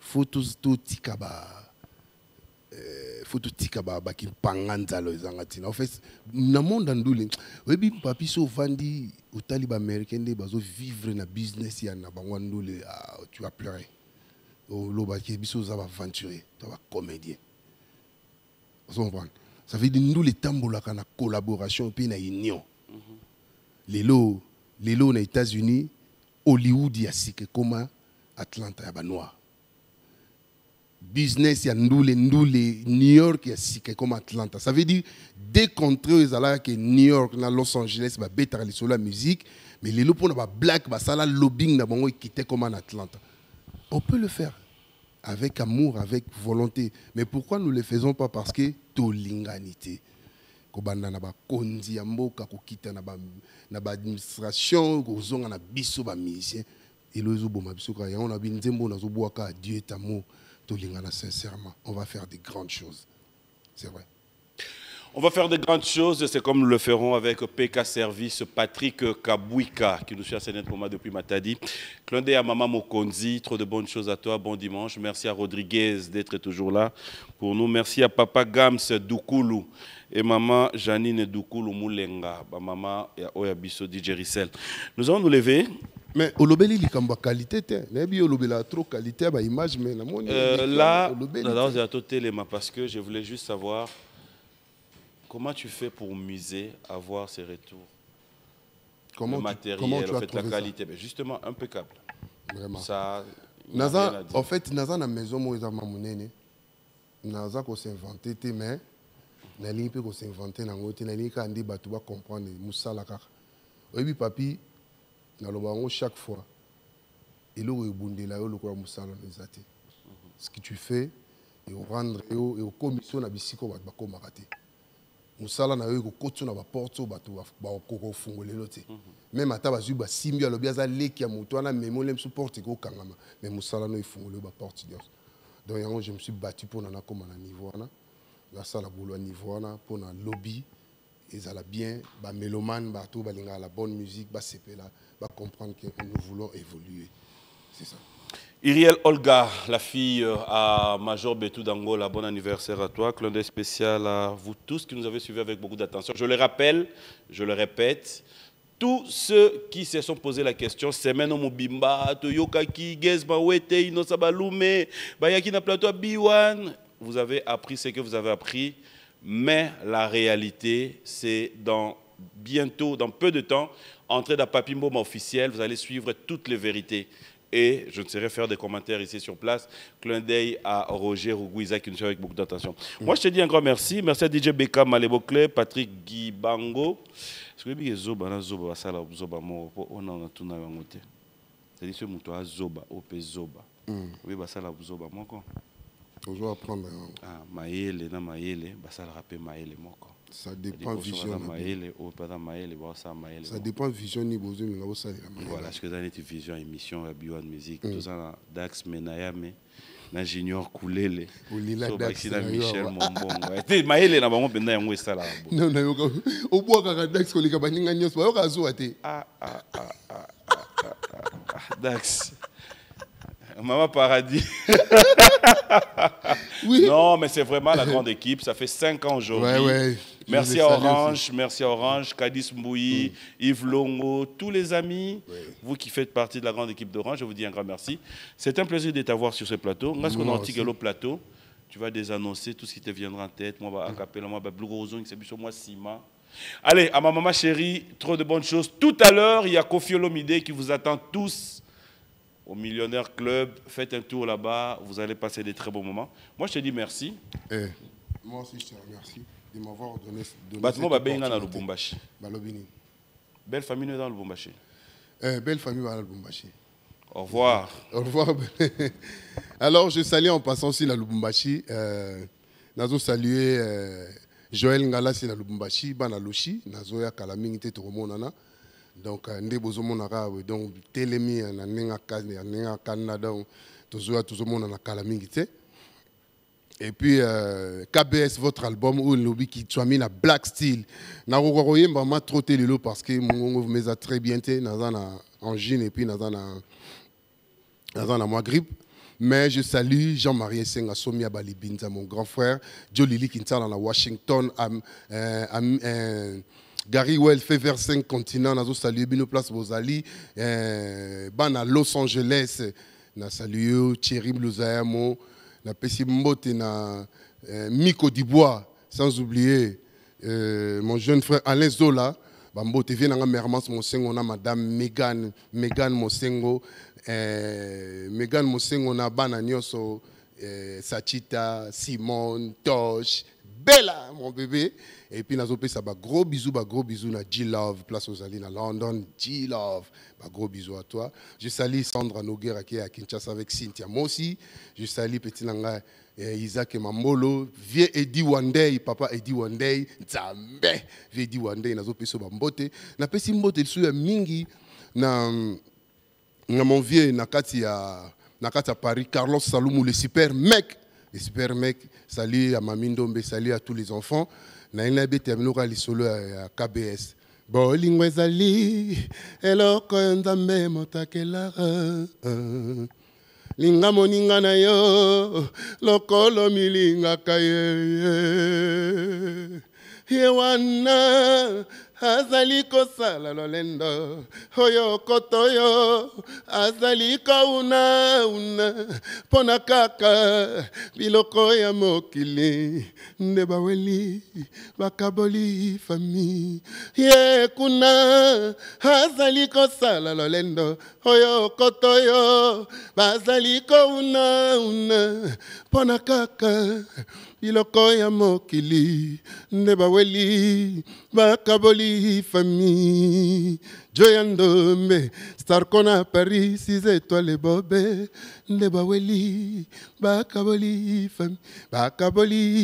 faut tout tikaba. Faut tout tikaba qui panganza lo zangatina. En fait, na monde andule. Oui, papi so vandi au talib américain de bazo vivre na business ya na bangwandule. Tu vas pleurer. Au loba qui biso za va aventurer, tu vas comédien. Vous comprenez? Ça veut dire nous les tambola kana collaboration puis na union. Lelo aux États-Unis, Hollywood ya sike comme Atlanta ya ba noir. Business ya ndule New York ya sike comme Atlanta. Ça veut dire dès contre là que New York na Los Angeles ba better les sur la musique, mais lelo pour na ba black ba sala lobbying na bango quitter comme en Atlanta. On peut le faire avec amour, avec volonté. Mais pourquoi nous ne le faisons pas? Parce que tolinganité. Kobanda na ba konzi ya mboka kokita na ba administration kozonga na biso ba musicien elozo boma biso ka ya on a binzembo na zo boaka Dieu est amour tolingana sincèrement. On va faire de grandes choses. C'est vrai. On va faire de grandes choses, c'est comme nous le ferons avec PK Service, Patrick Kabouika, qui nous suit à Sénètre pour moi depuis Matadi. Clin d'œil à Maman Mokonzi, trop de bonnes choses à toi, bon dimanche. Merci à Rodriguez d'être toujours là pour nous. Merci à Papa Gams Doukoulou et Maman Janine Doukoulou Moulenga, Maman et Oyabiso DJ Rissel. Nous allons nous lever. Mais olobeli likamba qualité te nebi olobela trop qualité ba image mais là j'ai à téléma parce que je voulais juste savoir comment tu fais pour miser à voir ces retours. Comment le matériel, comment en fait, la qualité, mais justement impeccable. Vraiment. Ça en fait naza na maison mo eza mamunene naza ko s'inventer te mais na ligne pe ko s'inventer na ngote na ligne ka ndi batu ba comprendre musala kaka. Oyebi papi na lobango chaque fois et lo ebundela yo lokola musala nezate. Ce que tu fais et rendre et au commission na bisiko ba komaka te. Musala na yo ko kotso na ba porte batu ba ko fungolelo te. Même ata ba zuba simbi alobi aza leki ya moto na memo lem support ko kangama mais musala no ifungolelo ba porte dios. Donc yango je me suis battu pour na koma na niveau na la sala boulot niveau na pour na lobby ils allaient bien ba mélomane ba tout ba linga la bonne musique ba CP là va comprendre que nous voulons évoluer. C'est ça. Iriel Olga, la fille à Major Betou d'Angola, bon anniversaire à toi. Clin d'œil spécial à vous tous qui nous avez suivis avec beaucoup d'attention. Je le rappelle, je le répète, tous ceux qui se sont posé la question, Semeno Mobimba, Toyokaki, Gezba Wete, Inosabalume, Bayaki na plateau B1, vous avez appris ce que vous avez appris, mais la réalité, c'est bientôt, dans peu de temps, entrez dans Papimboma officiel, vous allez suivre toutes les vérités. Et je ne saurais faire des commentaires ici sur place. Clin d'œil à Roger Rougouiza qui nous suit avec beaucoup d'attention. Moi, je te dis un grand merci. Merci à DJ Beka Malebokle, Patrick Gibango. Est-ce que vous Zoba na Zoba sala Zoba mo on a tout na ngote. C'est dit ce muto a Zoba op Zoba. Oui ba sala Zoba moko. Toujours apprendre. Ah maele na maele ba sala rapper maele moko. Ça dépend vision. Ça dépend vision ni besoin de ça. Voilà, ce que dans cette vision émission la Bio musique tout ça Dax Menayame na Junior Koulele. So Dax na Michel Mombongo. Maele na bango penda yango esala. Non na yoka. Au bois ka Dax ko lika baninga nyos ba yoka zo ate. Dax. Maman Paradis. Oui. Non, mais c'est vraiment la grande équipe. Ça fait 5 ans aujourd'hui. Ouais. Merci à Orange, Kadis Mbouyi, Yves Longo, tous les amis, vous qui faites partie de la grande équipe d'Orange, je vous dis un grand merci. C'est un plaisir de t'avoir sur ce plateau. Lorsqu'on a un plateau, tu vas désannoncer tout ce qui te viendra en tête. Moi, Acapella, moi, Blue Rose, moi, Sima. Allez, à ma maman chérie, trop de bonnes choses. Tout à l'heure, il y a Kofi Olomide qui vous attend tous au Millionnaire Club. Faites un tour là-bas, vous allez passer des très bons moments. Moi, je te dis merci. Moi aussi, je te remercie. de m'avoir donné. Battement va bien dans Lubumbashi. Balobini. Belle famille dans Lubumbashi. Belle famille dans Lubumbashi. Au revoir. Au revoir. Alors, je salue en passant aussi la Lubumbashi. Nazo saluer Joël Ngala, c'est la Lubumbashi, Bana Loshi, Nazo ya Kalaming te Tomonana. Donc, Nde Bozomonara, donc, Telemi, Nanenga Canada, Tozoa Tozomonana Kalaming te. Et puis, KBS, votre album, où il qui soit mis la Black Steel. Na roye mama trop télélo parce que mon me a très bien été dans un angine et puis dans un mois grippe. Mais je salue Jean-Marie Senga Somia Balibinza, mon grand frère, Joe Lili Kintal à Washington, Gary Well fait vers 5 continents, nazo salué Bino Place Bozali, ban à Los Angeles, na salué Thierry Blouzaamo. Na Pessi Mbote na Miko Dibois, sans oublier mon jeune frère Alain Zola. Mbote vient dans Mermans Mosengo, on a Madame Megan Mosengo. Megan Mosengo na Bana Nyoso, Sachita, Simone, Tosh, Bella, mon bébé. Et puis, nous avons gros bisous na G-Love, place aux Alines à London, G-Love. Gros bisous à toi. Je salue Sandra Noguera qui est à Kinshasa avec Cynthia Mossi. Je salue petit Nanga Isaac Mamolo, vieux Eddie Wandey, papa Eddie Wandey, Nzambe, vieux Eddie Wandey, nous avons fait Mbote. Na pesi Mbote, il suit mingi na mon vieux Nakati à Paris, Carlos Saloumou, le super mec. Le super mec, salut à Mamindombe, salut à tous les enfants. Na terminera les solos à KBS. Bolingo ezali eloko nzambe motakela linga moninga na yo lokolo milinga kaye yewana azali kosala lolendo oyo kotoyo azali kauna pona kaka biloko ya mokili nde baweli bakaboli fami ye kuna azali kosala lolendo oyo kotoyo bazali kauna pona kaka biloko ya mokili nde baweli bakaboli famille Joyandombe Starkona Paris 6 étoiles bobe Ndebaweli bakaboli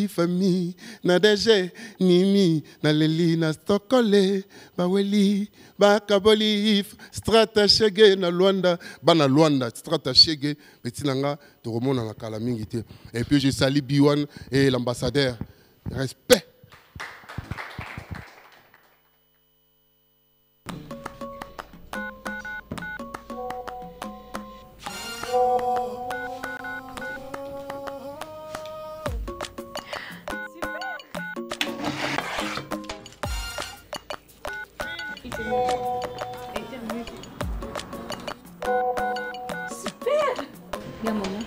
famille Nadege Nimi Naleli na Stokole baweli bakaboli strata shege na Luanda bana Luanda strata shege betinanga toromona na kala mingi te. Et puis je salue Biwan et l'ambassadeur. Respect. Super. Bien, maman.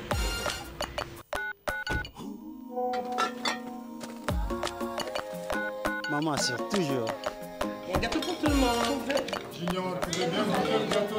Maman assure toujours. Il y a un gâteau pour tout le monde. Junior, tu veux bien manger le gâteau?